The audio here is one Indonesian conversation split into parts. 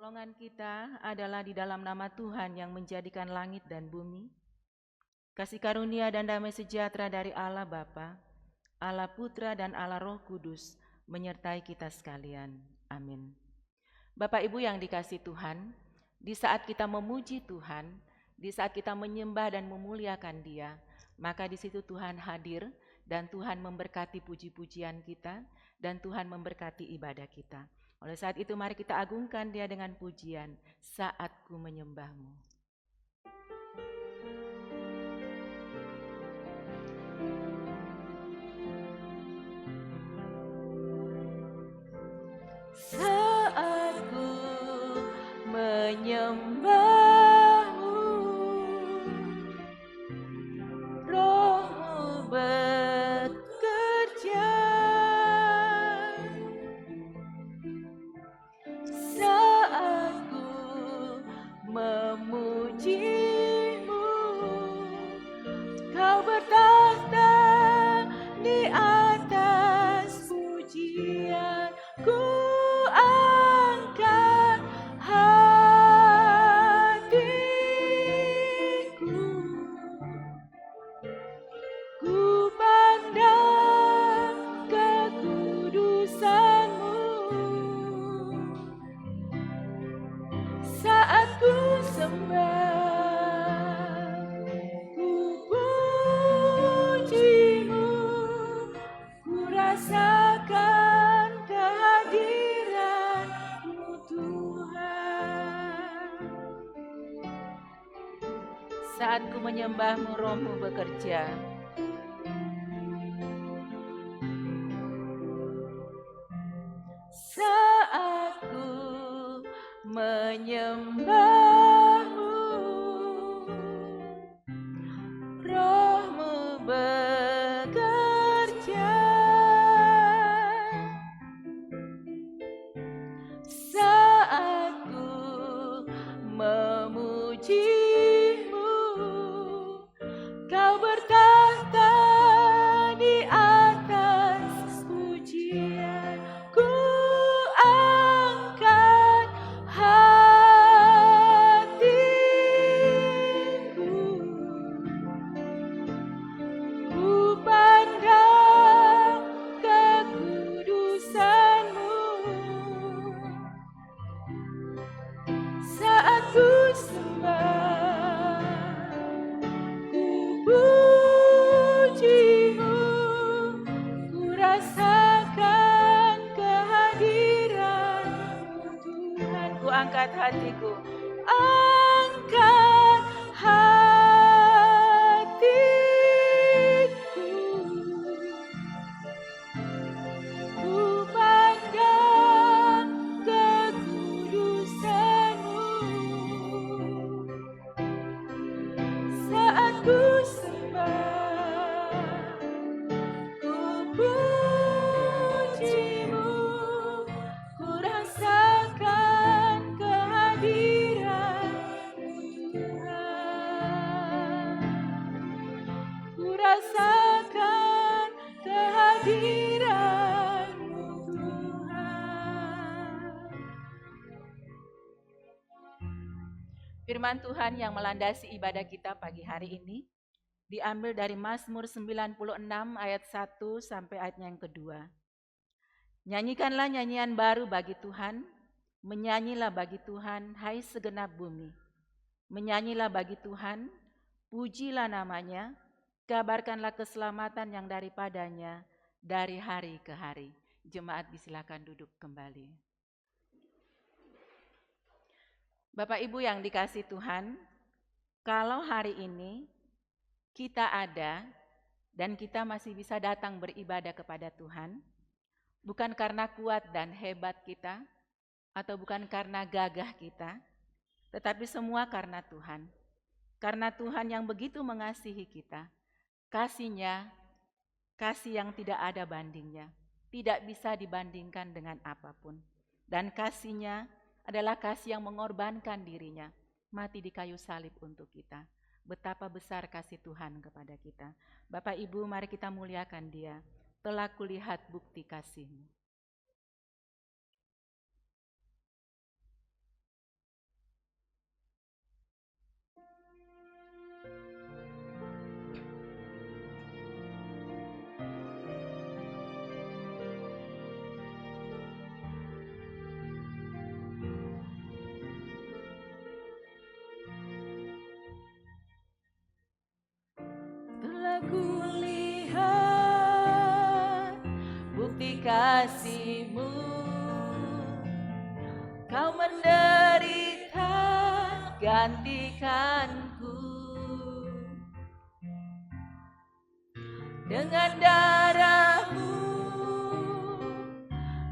Pertolongan kita adalah di dalam nama Tuhan yang menjadikan langit dan bumi. Kasih karunia dan damai sejahtera dari Allah Bapa, Allah Putra dan Allah Roh Kudus menyertai kita sekalian. Amin. Bapak Ibu yang dikasihi Tuhan, di saat kita memuji Tuhan, di saat kita menyembah dan memuliakan Dia, maka di situ Tuhan hadir dan Tuhan memberkati puji-pujian kita dan Tuhan memberkati ibadah kita. Oleh saat itu mari kita agungkan Dia dengan pujian, Saat Ku Menyembahmu. Saat ku menyembahmu, Roh-Mu bekerja. Saat ku memujimu, Kau bertahta di atas pujian. Ku angkat hatiku, ku pandang kekudusan-Mu. Saat ku sembah, ku puji-Mu, ku rasakan kehadiran-Mu Tuhan. Saat ku menyembah-Mu, Roh-Mu bekerja. Saat ku menyembahmu, Roh-Mu bekerja. Saat ku memujimu, Kau bertahta di atas pujian. Ku angkat hatiku, ku pandang kekudusan-Mu. Saat ku sembah, ku puji-Mu, ku rasakan kehadiran-Mu Tuhan. Ku angkat hatiku, angkat hatiku, ku pandang kekudusan-Mu. Saat ku sembah, ku puji-Mu, ku rasakan kehadiran-Mu Tuhan. Ku rasakan kehadiran-Mu Tuhan. Firman Tuhan yang melandasi ibadah kita pagi hari ini diambil dari Mazmur 96 ayat 1 sampai ayatnya yang kedua. Nyanyikanlah nyanyian baru bagi Tuhan, menyanyilah bagi Tuhan, hai segenap bumi. Menyanyilah bagi Tuhan, pujilah namanya, kabarkanlah keselamatan yang daripadanya dari hari ke hari. Jemaat disilakan duduk kembali. Bapak Ibu yang dikasihi Tuhan, kalau hari ini kita ada dan kita masih bisa datang beribadah kepada Tuhan, bukan karena kuat dan hebat kita, atau bukan karena gagah kita, tetapi semua karena Tuhan. Karena Tuhan yang begitu mengasihi kita, kasih-Nya, kasih yang tidak ada bandingnya, tidak bisa dibandingkan dengan apapun. Dan kasih-Nya adalah kasih yang mengorbankan dirinya, mati di kayu salib untuk kita. Betapa besar kasih Tuhan kepada kita. Bapak Ibu, mari kita muliakan Dia. Telah kulihat bukti kasih-Mu. kasih-Mu, Kau menderita gantikanku. Dengan darah-Mu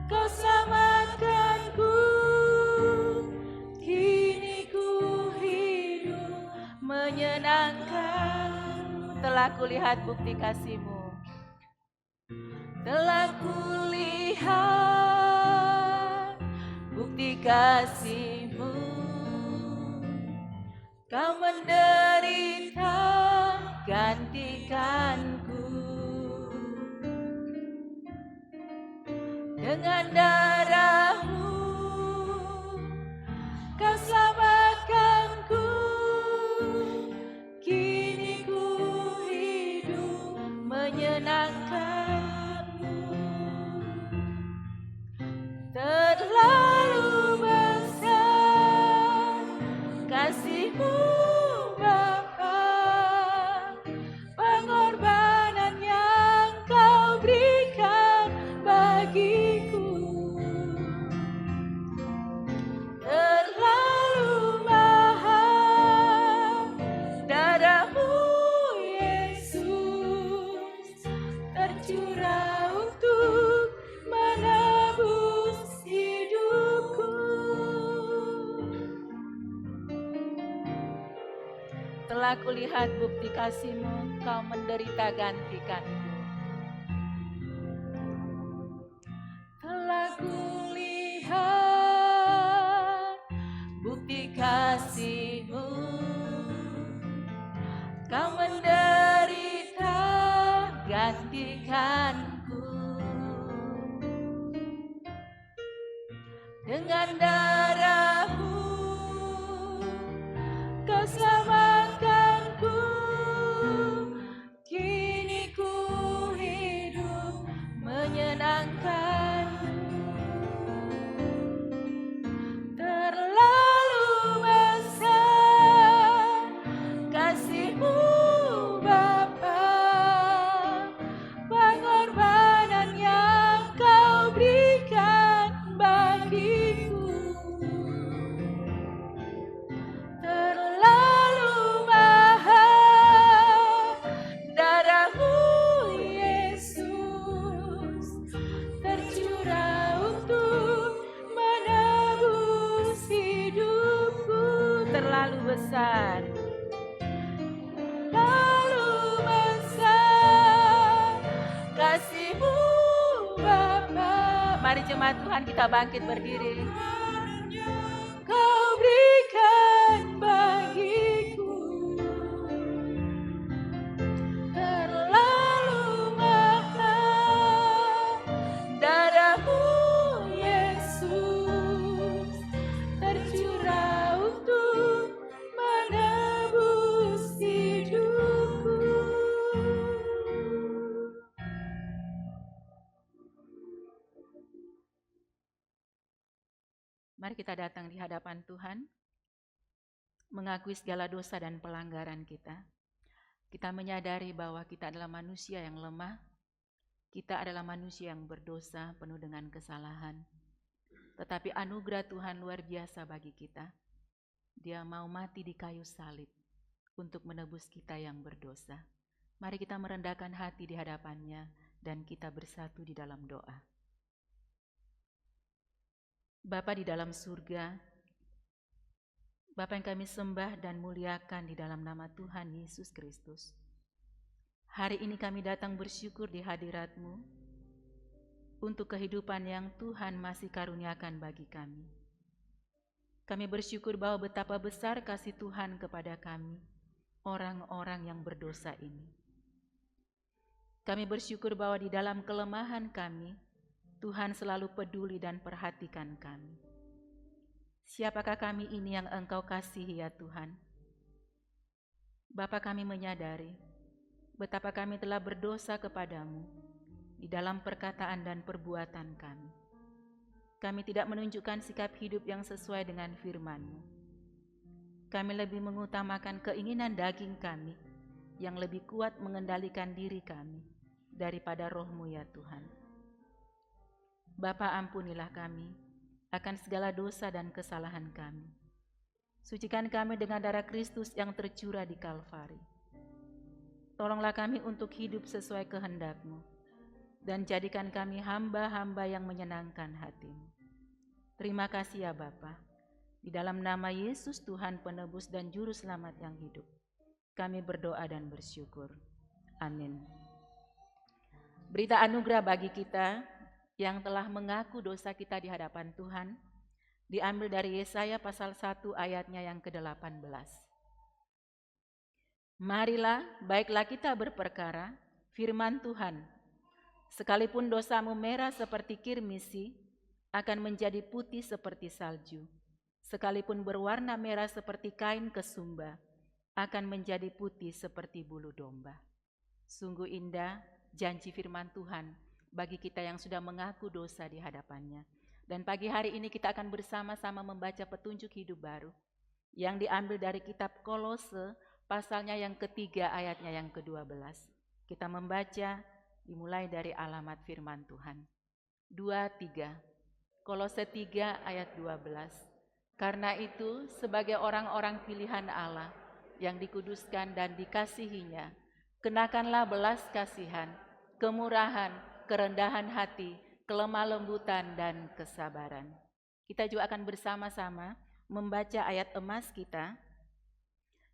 Kau selamatkanku. Kini ku hidup menyenangkan. Telah kulihat bukti kasih-Mu, telah kulihat bukti kasih-Mu, Kau menderita gantikanku. Dengan darah-Mu Kau selamatkanku. Kini ku hidup menyenangkan-Mu. Terlalu besar kasih-Mu Bapa, pengorbanan yang Kau berikan bagiku. Terlalu mahal darah-Mu Yesus, tercurah untuk menebus hidupku. Telah kulihat bukti kasih-Mu, Kau menderita gantikanku. Telah kulihat bukti kasih-Mu, Kau menderita gantikanku. Dengan darah-Mu Kau selamatkanku. Kini ku hidup menyenangkan. Terlalu besar kasih-Mu Bapa, pengorbanan yang Kau berikan bagiku. Terlalu mahal darah-Mu Yesus, tercurah untuk menebus hidupku. Terlalu besar, terlalu besar kasih-Mu Bapa. Mari jemaat Tuhan kita bangkit berdiri. Kau berikan bagiku. Terlalu mahal darah-Mu Yesus, tercurah untuk menebus hidupku. Mari kita datang di hadapan Tuhan, mengakui segala dosa dan pelanggaran kita. Kita menyadari bahwa kita adalah manusia yang lemah, kita adalah manusia yang berdosa, penuh dengan kesalahan. Tetapi anugerah Tuhan luar biasa bagi kita. Dia mau mati di kayu salib untuk menebus kita yang berdosa. Mari kita merendahkan hati di hadapan-Nya dan kita bersatu di dalam doa. Bapa di dalam surga, Bapa yang kami sembah dan muliakan di dalam nama Tuhan Yesus Kristus. Hari ini kami datang bersyukur di hadirat-Mu untuk kehidupan yang Tuhan masih karuniakan bagi kami. Kami bersyukur bahwa betapa besar kasih Tuhan kepada kami, orang-orang yang berdosa ini. Kami bersyukur bahwa di dalam kelemahan kami, Tuhan selalu peduli dan perhatikan kami. Siapakah kami ini yang Engkau kasihi ya Tuhan? Bapa, kami menyadari betapa kami telah berdosa kepadamu di dalam perkataan dan perbuatan kami. Kami tidak menunjukkan sikap hidup yang sesuai dengan firman-Mu. Kami lebih mengutamakan keinginan daging kami yang lebih kuat mengendalikan diri kami daripada Roh-Mu ya Tuhan. Bapa, ampunilah kami akan segala dosa dan kesalahan kami. Sucikan kami dengan darah Kristus yang tercurah di Kalvari. Tolonglah kami untuk hidup sesuai kehendak-Mu, dan jadikan kami hamba-hamba yang menyenangkan hati-Mu. Terima kasih ya Bapa. Di dalam nama Yesus Tuhan penebus dan juru selamat yang hidup, kami berdoa dan bersyukur. Amin. Berita anugerah bagi kita yang telah mengaku dosa kita di hadapan Tuhan, diambil dari Yesaya pasal 1 ayatnya yang ke-18. Marilah, baiklah kita berperkara, firman Tuhan. Sekalipun dosamu merah seperti kirmisi, akan menjadi putih seperti salju. Sekalipun berwarna merah seperti kain kesumba, akan menjadi putih seperti bulu domba. Sungguh indah janji firman Tuhan bagi kita yang sudah mengaku dosa di hadapannya. Dan pagi hari ini kita akan bersama-sama membaca petunjuk hidup baru yang diambil dari kitab Kolose pasalnya yang ketiga ayatnya yang ke-12. Kita membaca dimulai dari alamat firman Tuhan. 2-3. Kolose 3 ayat 12. Karena itu sebagai orang-orang pilihan Allah yang dikuduskan dan dikasihinya, kenakanlah belas kasihan, kemurahan, kerendahan hati, kelemah lembutan dan kesabaran. Kita juga akan bersama-sama membaca ayat emas kita,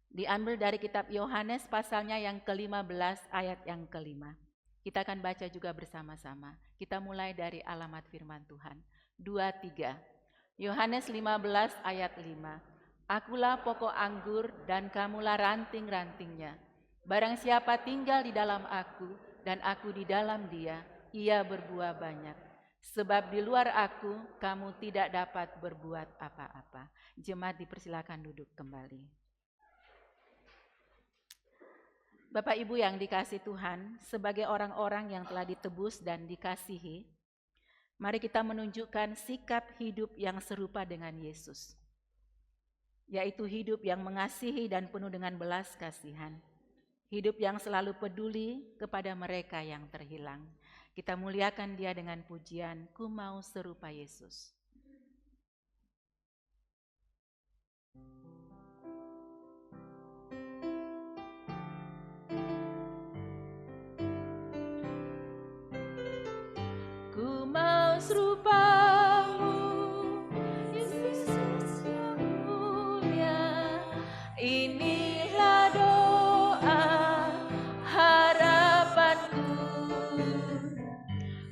diambil dari kitab Yohanes pasalnya yang ke-15 ayat yang ke-5. Kita akan baca juga bersama-sama. Kita mulai dari alamat firman Tuhan. 2-3. Yohanes 15 ayat 5. Akulah pokok anggur dan kamulah ranting-rantingnya. Barang siapa tinggal di dalam aku dan aku di dalam dia, ia berbuah banyak. Sebab di luar aku kamu tidak dapat berbuat apa-apa. Jemaat dipersilakan duduk kembali. Bapak Ibu yang dikasihi Tuhan, sebagai orang-orang yang telah ditebus dan dikasihi, mari kita menunjukkan sikap hidup yang serupa dengan Yesus, yaitu hidup yang mengasihi dan penuh dengan belas kasihan, hidup yang selalu peduli kepada mereka yang terhilang. Kita muliakan Dia dengan pujian, ku mau serupa Yesus. Ku mau serupamu, Yesus yang mulia. Inilah doa harapanku.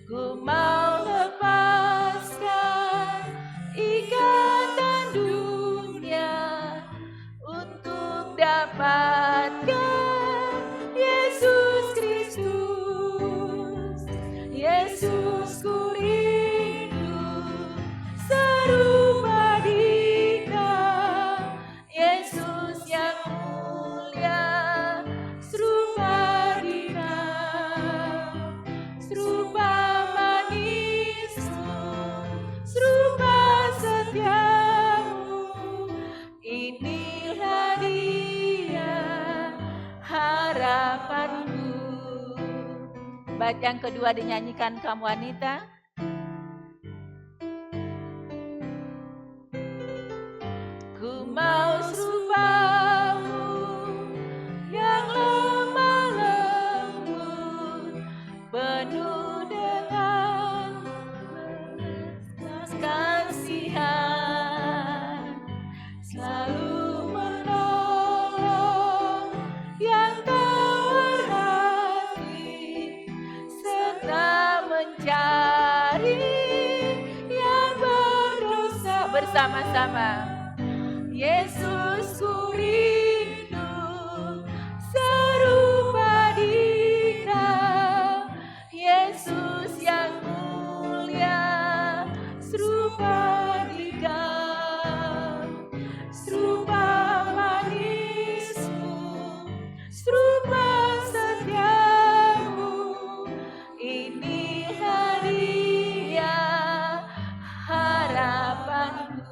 Ku mau lepaskan ikatan dunia untuk dapatkan Yesus Kristus. Yesus ku rindu serupa Dia, Yesus yang mulia serupa Dia, serupa manismu, serupa setiamu. Inilah Dia harapanku. Bait yang kedua dinyanyikan kaum wanita. Ku mau serupamu yang lemah lembut, penuh dengan belas kasihan, selalu menolong yang terhati, serta mencari yang berdosa. Bersama-sama. Yesus ku rindu serupa Dia, Yesus yang mulia serupa Dia, serupa manismu, serupa setiamu. Inilah Dia harapanku.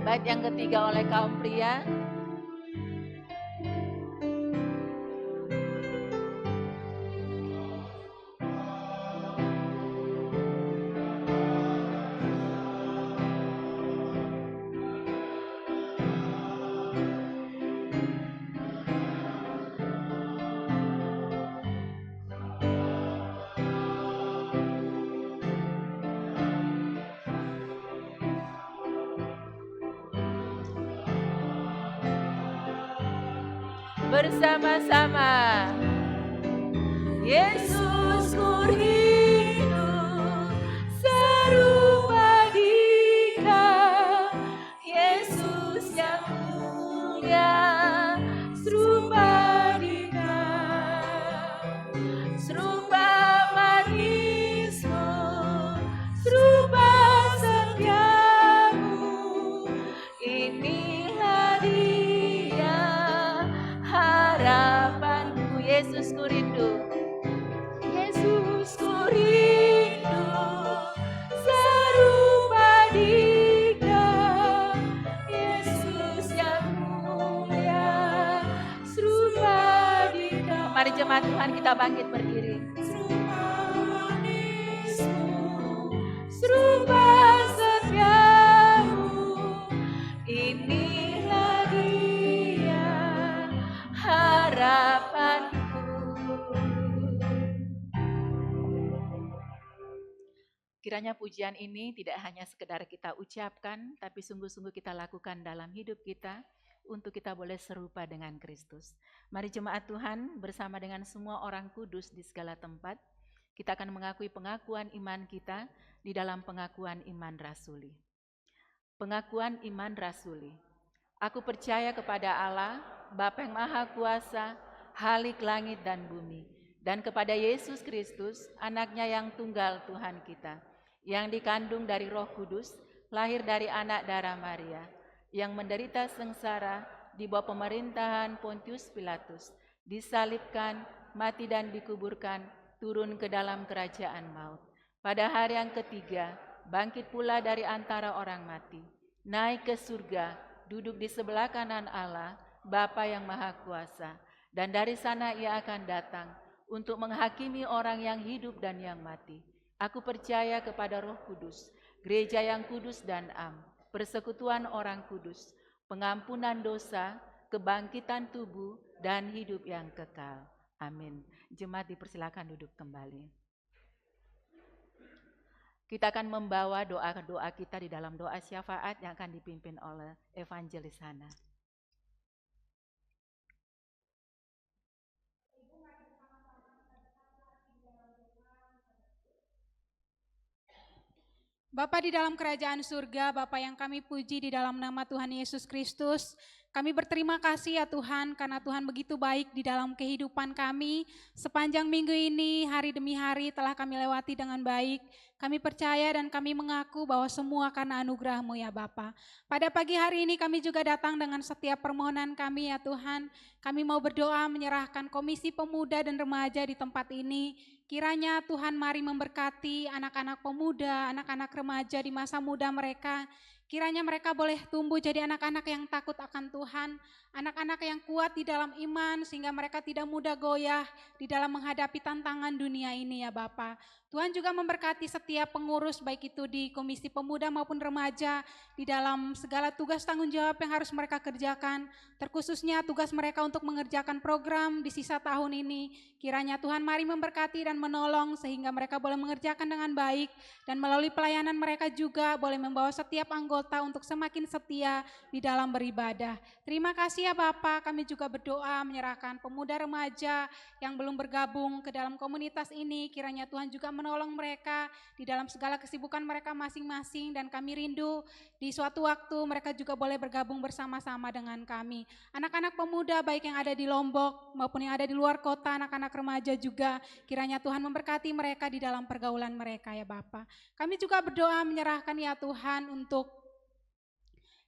Bait yang ketiga oleh kaum pria. bersama-sama. Yesus ku rindu serupa Dikau, Yesus yang mulia serupa Dikau, serupa manismu, serupa setiamu. Inilah Dia harapanku. Yesus ku rindu, Yesus ku rindu serupa Dikau, Yesus yang mulia serupa Dikau. Mari jemaat Tuhan kita bangkit berdiri. Serupa manismu, serupa setiamu. Inilah Dia harapanku. Kiranya pujian ini tidak hanya sekedar kita ucapkan, tapi sungguh-sungguh kita lakukan dalam hidup kita untuk kita boleh serupa dengan Kristus. Mari jemaat Tuhan bersama dengan semua orang kudus di segala tempat, kita akan mengakui pengakuan iman kita di dalam pengakuan iman rasuli. Pengakuan iman rasuli. Aku percaya kepada Allah, Bapa yang Maha Kuasa, Khalik langit dan bumi, dan kepada Yesus Kristus, anaknya yang tunggal Tuhan kita, yang dikandung dari Roh Kudus, lahir dari anak darah Maria, yang menderita sengsara di bawah pemerintahan Pontius Pilatus, disalibkan, mati dan dikuburkan, turun ke dalam kerajaan maut. Pada hari yang ketiga, bangkit pula dari antara orang mati, naik ke surga, duduk di sebelah kanan Allah, Bapa yang Maha Kuasa, dan dari sana Ia akan datang untuk menghakimi orang yang hidup dan yang mati. Aku percaya kepada Roh Kudus, gereja yang kudus dan am, persekutuan orang kudus, pengampunan dosa, kebangkitan tubuh, dan hidup yang kekal. Amin. Jemaat dipersilakan duduk kembali. Kita akan membawa doa-doa kita di dalam doa syafaat yang akan dipimpin oleh evangelis Hana. Bapa di dalam kerajaan surga, Bapa yang kami puji di dalam nama Tuhan Yesus Kristus, kami berterima kasih ya Tuhan, karena Tuhan begitu baik di dalam kehidupan kami. Sepanjang minggu ini, hari demi hari telah kami lewati dengan baik. Kami percaya dan kami mengaku bahwa semua karena anugerah-Mu ya Bapa. Pada pagi hari ini kami juga datang dengan setiap permohonan kami ya Tuhan. Kami mau berdoa menyerahkan Komisi Pemuda dan Remaja di tempat ini. Kiranya Tuhan mari memberkati anak-anak pemuda, anak-anak remaja di masa muda mereka. Kiranya mereka boleh tumbuh jadi anak-anak yang takut akan Tuhan, anak-anak yang kuat di dalam iman sehingga mereka tidak mudah goyah di dalam menghadapi tantangan dunia ini ya Bapa. Tuhan juga memberkati setiap pengurus baik itu di Komisi Pemuda maupun Remaja di dalam segala tugas tanggung jawab yang harus mereka kerjakan, terkhususnya tugas mereka untuk mengerjakan program di sisa tahun ini. Kiranya Tuhan mari memberkati dan menolong sehingga mereka boleh mengerjakan dengan baik dan melalui pelayanan mereka juga boleh membawa setiap anggota untuk semakin setia di dalam beribadah. Terima kasih ya Bapak, kami juga berdoa menyerahkan pemuda remaja yang belum bergabung ke dalam komunitas ini. Kiranya Tuhan juga menolong mereka di dalam segala kesibukan mereka masing-masing dan kami rindu di suatu waktu mereka juga boleh bergabung bersama-sama dengan kami. Anak-anak pemuda baik yang ada di Lombok maupun yang ada di luar kota, anak-anak remaja juga, kiranya Tuhan memberkati mereka di dalam pergaulan mereka ya Bapa. Kami juga berdoa menyerahkan ya Tuhan untuk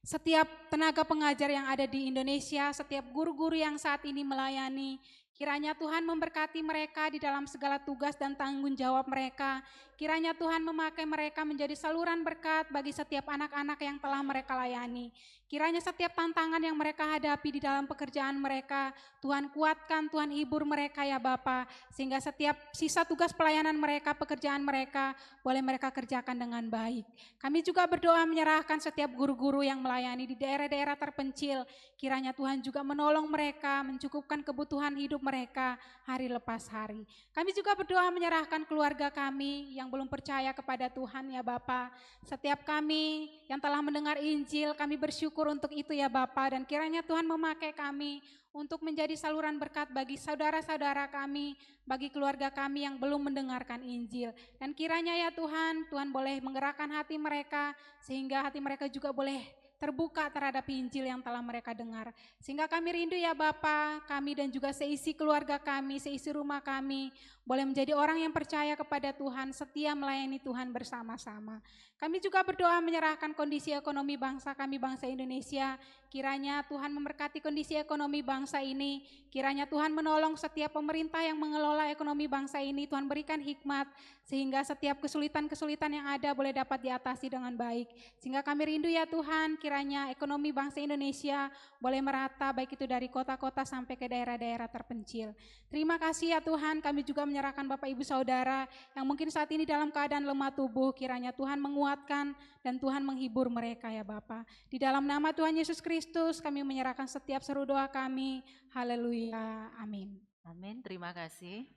setiap tenaga pengajar yang ada di Indonesia, setiap guru-guru yang saat ini melayani, kiranya Tuhan memberkati mereka di dalam segala tugas dan tanggung jawab mereka. Kiranya Tuhan memakai mereka menjadi saluran berkat bagi setiap anak-anak yang telah mereka layani. Kiranya setiap tantangan yang mereka hadapi di dalam pekerjaan mereka, Tuhan kuatkan, Tuhan hibur mereka ya Bapa, sehingga setiap sisa tugas pelayanan mereka, pekerjaan mereka, boleh mereka kerjakan dengan baik. Kami juga berdoa menyerahkan setiap guru-guru yang melayani di daerah-daerah terpencil, kiranya Tuhan juga menolong mereka, mencukupkan kebutuhan hidup mereka hari lepas hari. Kami juga berdoa menyerahkan keluarga kami yang belum percaya kepada Tuhan ya Bapa. Setiap kami yang telah mendengar Injil, kami bersyukur bersyukur untuk itu ya Bapa, dan kiranya Tuhan memakai kami untuk menjadi saluran berkat bagi saudara-saudara kami, bagi keluarga kami yang belum mendengarkan Injil. Dan kiranya ya Tuhan, Tuhan boleh menggerakkan hati mereka, sehingga hati mereka juga boleh terbuka terhadap Injil yang telah mereka dengar. Sehingga kami rindu ya Bapa, kami dan juga seisi keluarga kami, seisi rumah kami, boleh menjadi orang yang percaya kepada Tuhan, setia melayani Tuhan bersama-sama. Kami juga berdoa menyerahkan kondisi ekonomi bangsa kami, bangsa Indonesia. Kiranya Tuhan memberkati kondisi ekonomi bangsa ini. Kiranya Tuhan menolong setiap pemerintah yang mengelola ekonomi bangsa ini. Tuhan berikan hikmat, sehingga setiap kesulitan-kesulitan yang ada boleh dapat diatasi dengan baik. Sehingga kami rindu ya Tuhan, kiranya ekonomi bangsa Indonesia boleh merata, baik itu dari kota-kota sampai ke daerah-daerah terpencil. Terima kasih ya Tuhan, kami juga menyerahkan Bapak Ibu Saudara yang mungkin saat ini dalam keadaan lemah tubuh, kiranya Tuhan menguatkan dan Tuhan menghibur mereka ya Bapa. Di dalam nama Tuhan Yesus Kristus kami menyerahkan setiap seru doa kami. Haleluya, amin. Amin, terima kasih.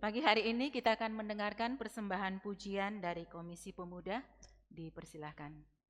Pagi hari ini kita akan mendengarkan persembahan pujian dari Komisi Pemuda. Dipersilahkan.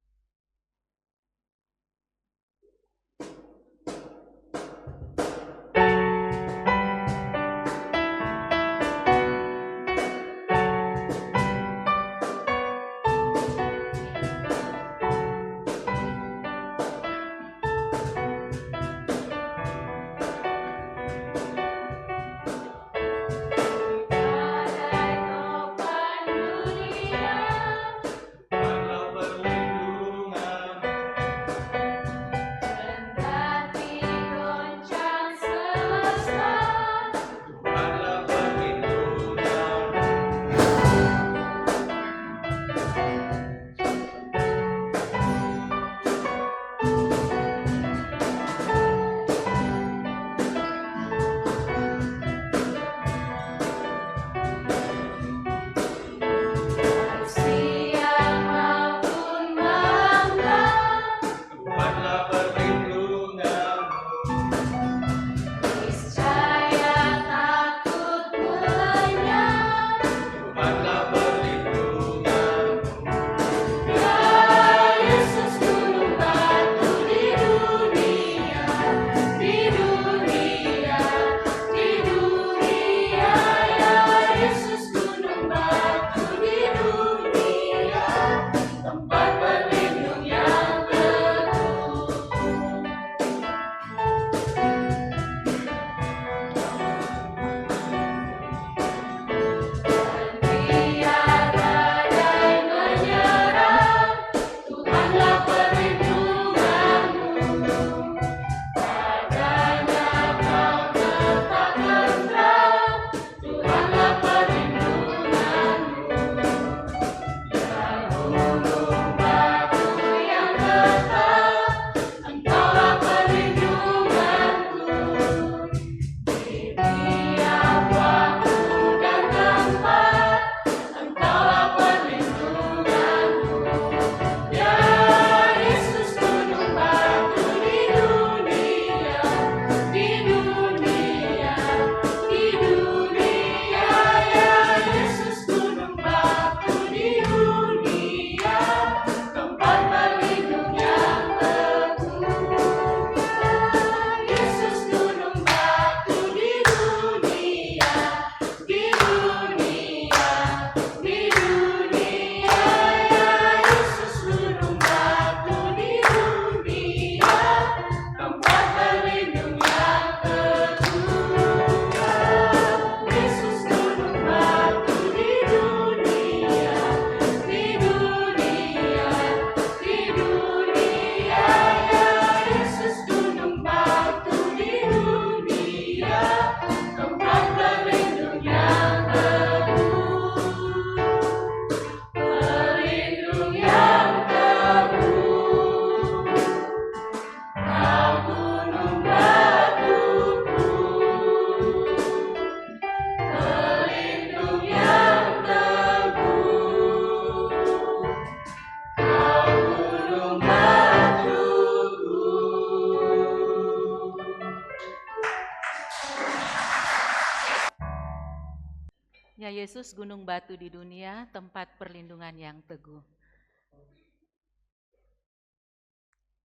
Ya Yesus, gunung batu di dunia, tempat perlindungan yang teguh.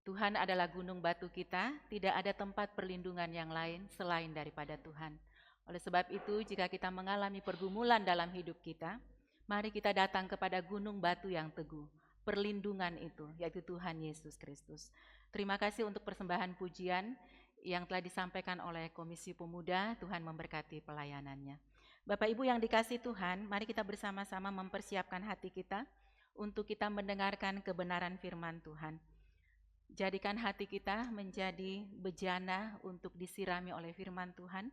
Tuhan adalah gunung batu kita, tidak ada tempat perlindungan yang lain selain daripada Tuhan. Oleh sebab itu, jika kita mengalami pergumulan dalam hidup kita, mari kita datang kepada gunung batu yang teguh, perlindungan itu, yaitu Tuhan Yesus Kristus. Terima kasih untuk persembahan pujian yang telah disampaikan oleh Komisi Pemuda. Tuhan memberkati pelayanannya. Bapak Ibu yang dikasihi Tuhan, mari kita bersama-sama mempersiapkan hati kita untuk kita mendengarkan kebenaran firman Tuhan. Jadikan hati kita menjadi bejana untuk disirami oleh firman Tuhan,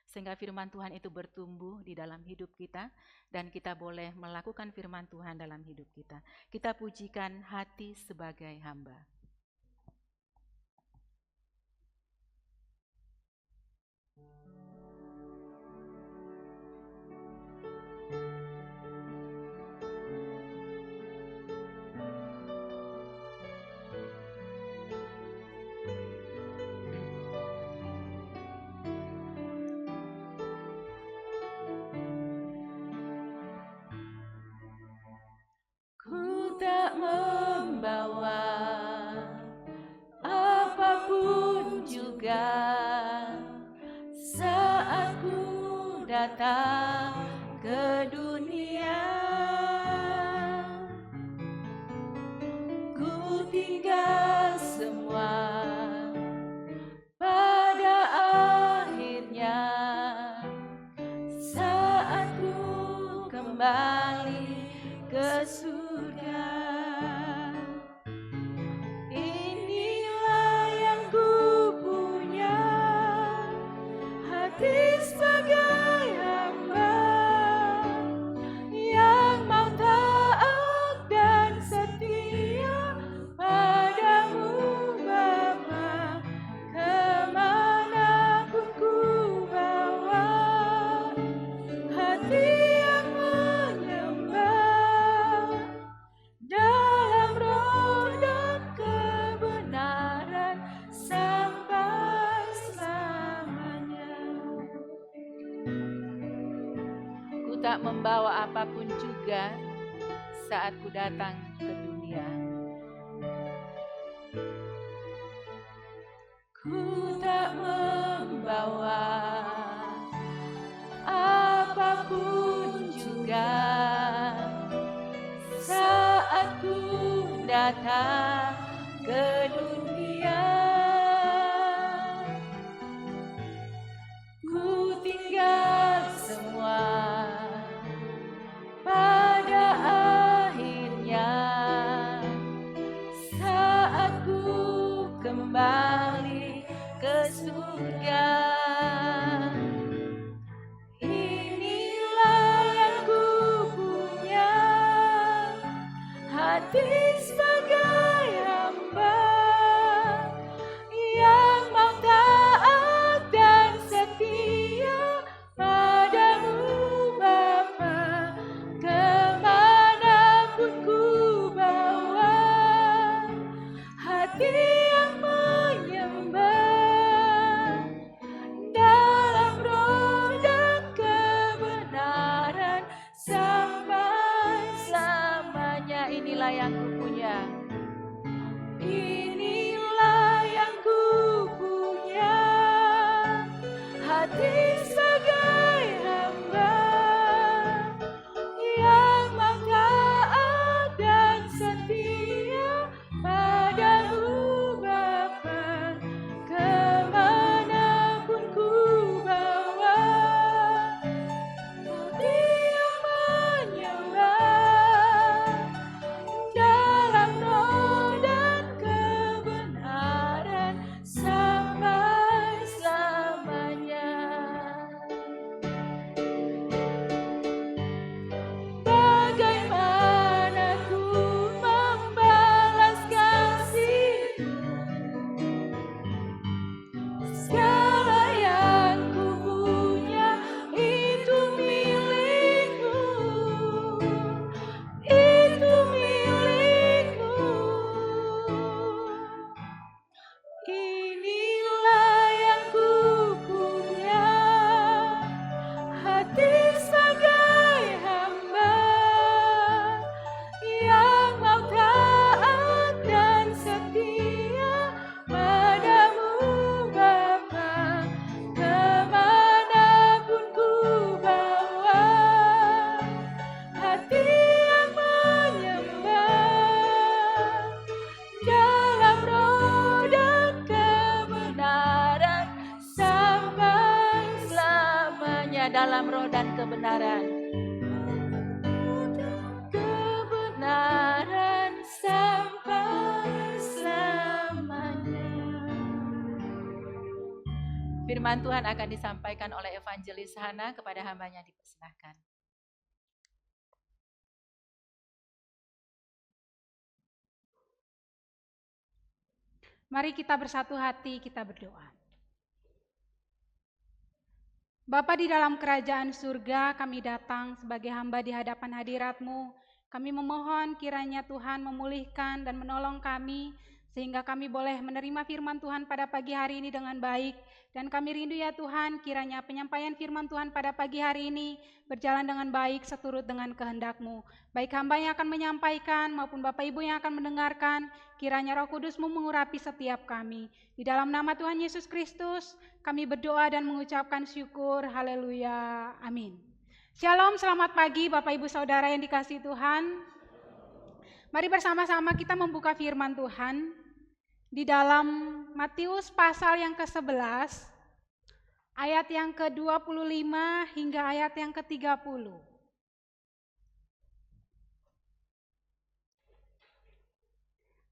sehingga firman Tuhan itu bertumbuh di dalam hidup kita, dan kita boleh melakukan firman Tuhan dalam hidup kita. Kita pujikan hati sebagai hamba. Tak membawa apapun juga saat ku datang ke dunia. Ku tinggal semua pada akhirnya saat ku kembali ke surga. Inilah yang ku punya, hati sebagai hamba yang mau taat dan setia padamu Bapa, kemanapun ku bawa, hati yang menyembah dalam roh dan kebenaran sampai selamanya. Ku tak membawa apapun juga saat ku datang ke dunia. Ku tak membawa apapun juga saat ku datang ke dunia. Ku tinggal semua pada akhirnya saat ku kembali ke surga. Inilah yang ku punya, hati sebagai hamba yang mau taat dan setia padamu Bapa, kemanapun ku bawa, hati yang menyembah dalam roh dan kebenaran sampai selamanya. Inilah yang ku punya, inilah yang ku punya, hati sebagai hamba yang mau taat dan setia padamu Bapa, kemanapun ku bawa, hati yang menyembah dalam roh dan kebenaran sampai selamanya. Bagaimana ku membalas kasih-Mu, segala yang ku punya itu milik-Mu, itu milik-Mu. Inilah yang ku punya, hati sebagai hamba yang mau taat dan setia dalam roh dan kebenaran. Kebenaran sampai selamanya. Firman Tuhan akan disampaikan oleh Evangelis Hana, kepada hambanya dipersilahkan. Mari kita bersatu hati, kita berdoa. Bapa di dalam kerajaan surga, kami datang sebagai hamba di hadapan hadirat-Mu. Kami memohon kiranya Tuhan memulihkan dan menolong kami, sehingga kami boleh menerima firman Tuhan pada pagi hari ini dengan baik. Dan kami rindu ya Tuhan, kiranya penyampaian firman Tuhan pada pagi hari ini berjalan dengan baik seturut dengan kehendak-Mu. Baik hamba yang akan menyampaikan maupun Bapak Ibu yang akan mendengarkan, kiranya Roh Kudus-Mu mengurapi setiap kami. Di dalam nama Tuhan Yesus Kristus, kami berdoa dan mengucapkan syukur. Haleluya. Amin. Shalom, selamat pagi Bapak Ibu Saudara yang dikasihi Tuhan. Mari bersama-sama kita membuka firman Tuhan di dalam Matius pasal yang ke-11, ayat yang ke-25 hingga ayat yang ke-30.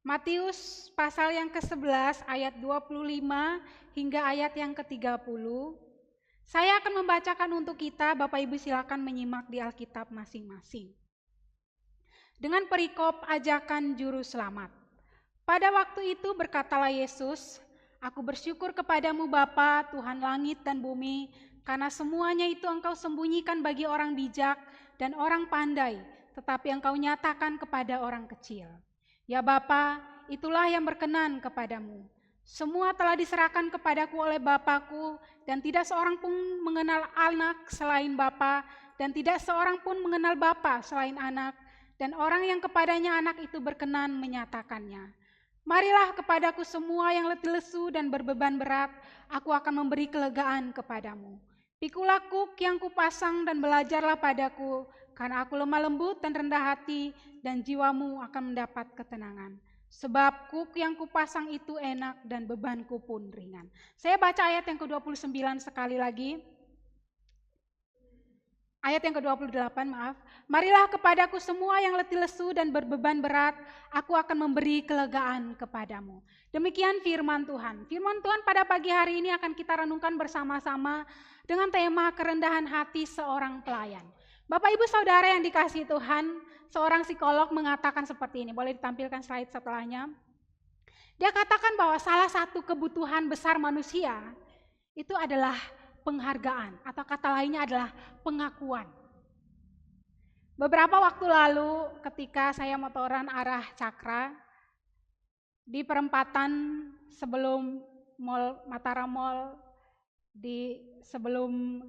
Matius pasal yang ke-11 ayat 25 hingga ayat yang ke-30. Saya akan membacakan untuk kita, Bapak Ibu silakan menyimak di Alkitab masing-masing. Dengan perikop ajakan juru selamat. Pada waktu itu berkatalah Yesus, "Aku bersyukur kepadamu Bapa, Tuhan langit dan bumi, karena semuanya itu Engkau sembunyikan bagi orang bijak dan orang pandai, tetapi Engkau nyatakan kepada orang kecil. Ya Bapa, itulah yang berkenan kepadamu. Semua telah diserahkan kepadaku oleh Bapakku, dan tidak seorang pun mengenal anak selain Bapa, dan tidak seorang pun mengenal Bapa selain anak, dan orang yang kepadanya anak itu berkenan menyatakannya. Marilah kepadaku semua yang letih lesu dan berbeban berat, aku akan memberi kelegaan kepadamu. Pikulah kuk yang kupasang dan belajarlah padaku, karena aku lemah lembut dan rendah hati, dan jiwamu akan mendapat ketenangan. Sebab kuk yang kupasang itu enak dan bebanku pun ringan." Saya baca ayat yang ke-29 sekali lagi. Ayat yang ke-28, maaf. "Marilah kepadaku semua yang letih lesu dan berbeban berat, aku akan memberi kelegaan kepadamu." Demikian firman Tuhan. Firman Tuhan pada pagi hari ini akan kita renungkan bersama-sama dengan tema kerendahan hati seorang pelayan. Bapak Ibu Saudara yang dikasihi Tuhan, seorang psikolog mengatakan seperti ini. Boleh ditampilkan slide setelahnya. Dia katakan bahwa salah satu kebutuhan besar manusia itu adalah penghargaan, atau kata lainnya adalah pengakuan. Beberapa waktu lalu ketika saya motoran arah Cakra, di perempatan sebelum Mall Mataram Mall, di sebelum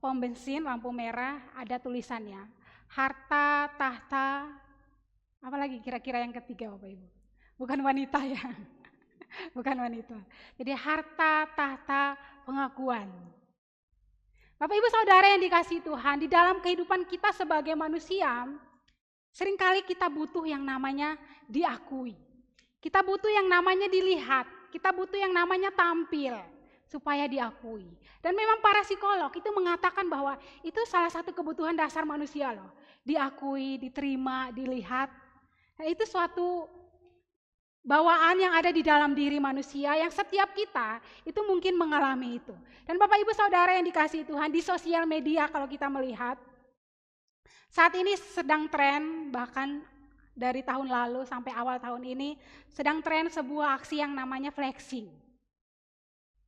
pom bensin lampu merah, ada tulisannya, harta, tahta, apalagi kira-kira yang ketiga Bapak Ibu? Bukan wanita ya. Bukan wanita. Jadi harta, tahta, pengakuan. Bapak Ibu Saudara yang dikasihi Tuhan, di dalam kehidupan kita sebagai manusia, seringkali kita butuh yang namanya diakui. Kita butuh yang namanya dilihat, kita butuh yang namanya tampil supaya diakui. Dan memang para psikolog itu mengatakan bahwa itu salah satu kebutuhan dasar manusia loh. Diakui, diterima, dilihat. Nah, itu suatu bawaan yang ada di dalam diri manusia yang setiap kita itu mungkin mengalami itu. Dan Bapak Ibu Saudara yang dikasihi Tuhan, di sosial media kalau kita melihat, saat ini sedang tren, bahkan dari tahun lalu sampai awal tahun ini, sedang tren sebuah aksi yang namanya flexing.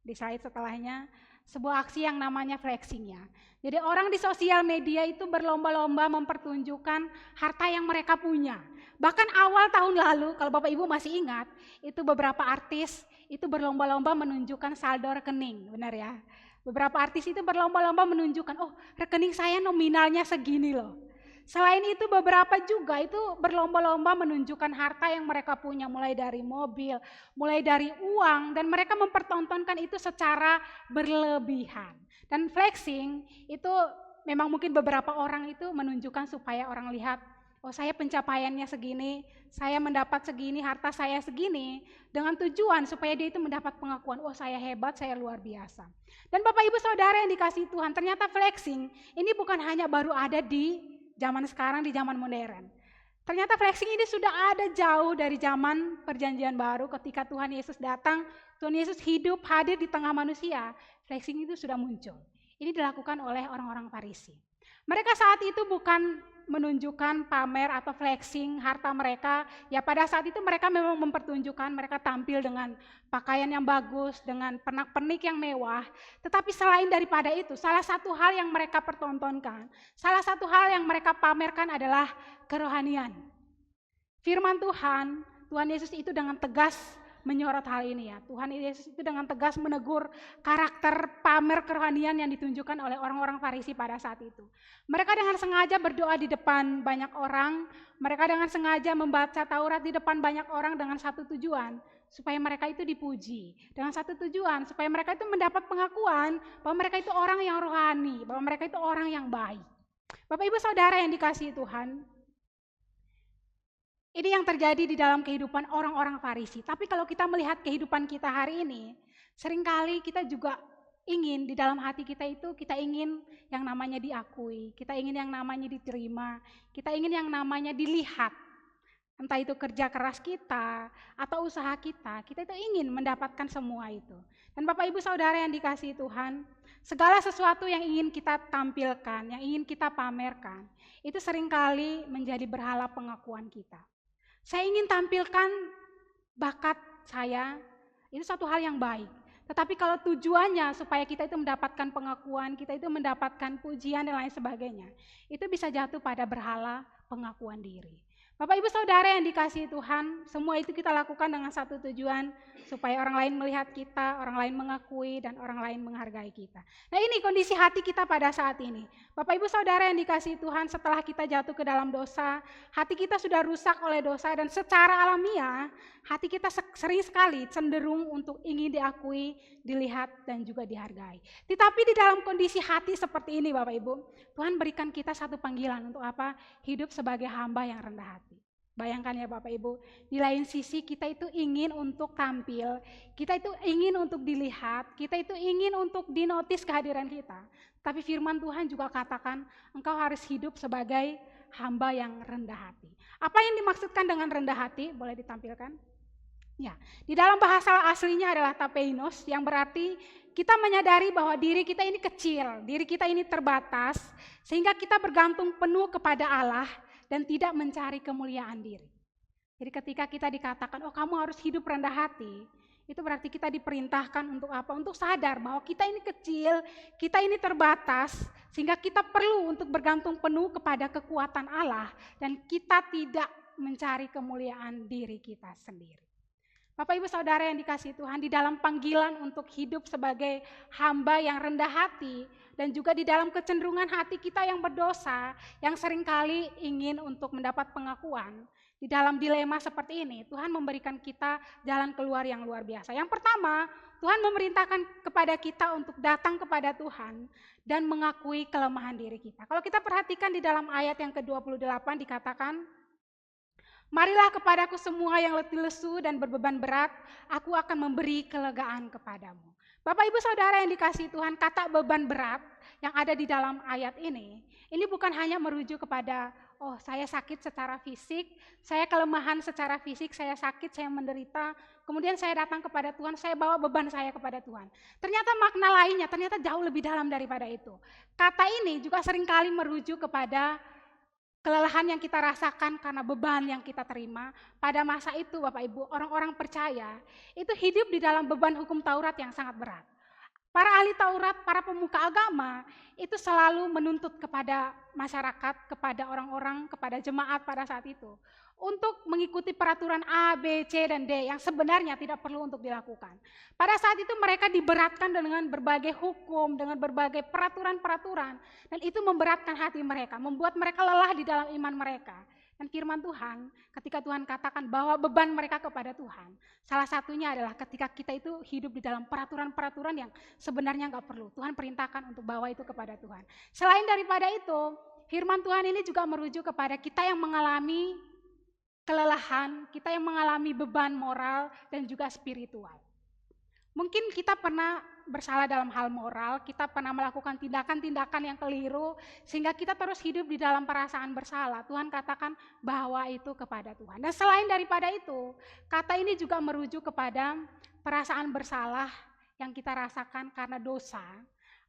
Di slide setelahnya, sebuah aksi yang namanya flexing ya. Jadi orang di sosial media itu berlomba-lomba mempertunjukkan harta yang mereka punya. Bahkan awal tahun lalu, kalau Bapak Ibu masih ingat, itu beberapa artis itu berlomba-lomba menunjukkan saldo rekening, benar ya. Beberapa artis itu berlomba-lomba menunjukkan, oh rekening saya nominalnya segini loh. Selain itu beberapa juga itu berlomba-lomba menunjukkan harta yang mereka punya, mulai dari mobil, mulai dari uang, dan mereka mempertontonkan itu secara berlebihan. Dan flexing itu memang mungkin beberapa orang itu menunjukkan supaya orang lihat, oh saya pencapaiannya segini, saya mendapat segini, harta saya segini, dengan tujuan supaya dia itu mendapat pengakuan, oh saya hebat, saya luar biasa. Dan Bapak Ibu Saudara yang dikasihi Tuhan, ternyata flexing ini bukan hanya baru ada di zaman sekarang, di zaman modern. Ternyata flexing ini sudah ada jauh dari zaman perjanjian baru ketika Tuhan Yesus datang, Tuhan Yesus hidup, hadir di tengah manusia, flexing itu sudah muncul. Ini dilakukan oleh orang-orang Farisi. Mereka saat itu bukan menunjukkan pamer atau flexing harta mereka, ya pada saat itu mereka memang mempertunjukkan, mereka tampil dengan pakaian yang bagus, dengan pernak-pernik yang mewah, tetapi selain daripada itu, salah satu hal yang mereka pertontonkan, salah satu hal yang mereka pamerkan adalah kerohanian. Firman Tuhan, Tuhan Yesus itu dengan tegas menyorot hal ini ya. Tuhan Yesus itu dengan tegas menegur karakter pamer kerohanian yang ditunjukkan oleh orang-orang Farisi pada saat itu. Mereka dengan sengaja berdoa di depan banyak orang, mereka dengan sengaja membaca Taurat di depan banyak orang dengan satu tujuan, supaya mereka itu dipuji. Dengan satu tujuan, supaya mereka itu mendapat pengakuan bahwa mereka itu orang yang rohani, bahwa mereka itu orang yang baik. Bapak Ibu Saudara yang dikasihi Tuhan, ini yang terjadi di dalam kehidupan orang-orang Farisi. Tapi kalau kita melihat kehidupan kita hari ini, seringkali kita juga ingin di dalam hati kita itu, kita ingin yang namanya diakui, kita ingin yang namanya diterima, kita ingin yang namanya dilihat. Entah itu kerja keras kita atau usaha kita itu ingin mendapatkan semua itu. Dan Bapak Ibu Saudara yang dikasihi Tuhan, segala sesuatu yang ingin kita tampilkan, yang ingin kita pamerkan, itu seringkali menjadi berhala pengakuan kita. Saya ingin tampilkan bakat saya, itu satu hal yang baik. Tetapi kalau tujuannya supaya kita itu mendapatkan pengakuan, kita itu mendapatkan pujian dan lain sebagainya, itu bisa jatuh pada berhala pengakuan diri. Bapak Ibu Saudara yang dikasihi Tuhan, semua itu kita lakukan dengan satu tujuan, supaya orang lain melihat kita, orang lain mengakui, dan orang lain menghargai kita. Nah ini kondisi hati kita pada saat ini. Bapak Ibu Saudara yang dikasihi Tuhan, setelah kita jatuh ke dalam dosa, hati kita sudah rusak oleh dosa, dan secara alamiah, hati kita sering sekali cenderung untuk ingin diakui, dilihat, dan juga dihargai. Tetapi di dalam kondisi hati seperti ini Bapak Ibu, Tuhan berikan kita satu panggilan untuk apa? Hidup sebagai hamba yang rendah hati. Bayangkan ya Bapak Ibu, di lain sisi kita itu ingin untuk tampil, kita itu ingin untuk dilihat, kita itu ingin untuk dinotis kehadiran kita. Tapi firman Tuhan juga katakan, engkau harus hidup sebagai hamba yang rendah hati. Apa yang dimaksudkan dengan rendah hati? Boleh ditampilkan? Ya, di dalam bahasa aslinya adalah tapeinos, yang berarti kita menyadari bahwa diri kita ini kecil, diri kita ini terbatas, sehingga kita bergantung penuh kepada Allah dan tidak mencari kemuliaan diri. Jadi ketika kita dikatakan, oh kamu harus hidup rendah hati, itu berarti kita diperintahkan untuk apa? Untuk sadar bahwa kita ini kecil, kita ini terbatas, sehingga kita perlu untuk bergantung penuh kepada kekuatan Allah, dan kita tidak mencari kemuliaan diri kita sendiri. Bapak Ibu Saudara yang dikasihi Tuhan, di dalam panggilan untuk hidup sebagai hamba yang rendah hati, dan juga di dalam kecenderungan hati kita yang berdosa, yang seringkali ingin untuk mendapat pengakuan, di dalam dilema seperti ini, Tuhan memberikan kita jalan keluar yang luar biasa. Yang pertama, Tuhan memerintahkan kepada kita untuk datang kepada Tuhan dan mengakui kelemahan diri kita. Kalau kita perhatikan di dalam ayat yang ke-28 dikatakan, marilah kepadaku semua yang letih lesu dan berbeban berat, aku akan memberi kelegaan kepadamu. Bapak Ibu Saudara yang dikasihi Tuhan, kata beban berat yang ada di dalam ayat ini bukan hanya merujuk kepada, oh saya sakit secara fisik, saya kelemahan secara fisik, saya sakit, saya menderita, kemudian saya datang kepada Tuhan, saya bawa beban saya kepada Tuhan. Ternyata makna lainnya, ternyata jauh lebih dalam daripada itu. Kata ini juga seringkali merujuk kepada kelelahan yang kita rasakan karena beban yang kita terima. Pada masa itu Bapak Ibu, orang-orang percaya itu hidup di dalam beban hukum Taurat yang sangat berat. Para ahli Taurat, para pemuka agama itu selalu menuntut kepada masyarakat, kepada orang-orang, kepada jemaat pada saat itu untuk mengikuti peraturan A, B, C, dan D yang sebenarnya tidak perlu untuk dilakukan. Pada saat itu mereka diberatkan dengan berbagai hukum, dengan berbagai peraturan-peraturan, dan itu memberatkan hati mereka, membuat mereka lelah di dalam iman mereka. Dan firman Tuhan, ketika Tuhan katakan bahwa beban mereka kepada Tuhan, salah satunya adalah ketika kita itu hidup di dalam peraturan-peraturan yang sebenarnya nggak perlu. Tuhan perintahkan untuk bawa itu kepada Tuhan. Selain daripada itu, firman Tuhan ini juga merujuk kepada kita yang mengalami kelelahan, kita yang mengalami beban moral dan juga spiritual. Mungkin kita pernah bersalah dalam hal moral, kita pernah melakukan tindakan-tindakan yang keliru, sehingga kita terus hidup di dalam perasaan bersalah. Tuhan katakan bahwa itu kepada Tuhan. Dan selain daripada itu, kata ini juga merujuk kepada perasaan bersalah yang kita rasakan karena dosa,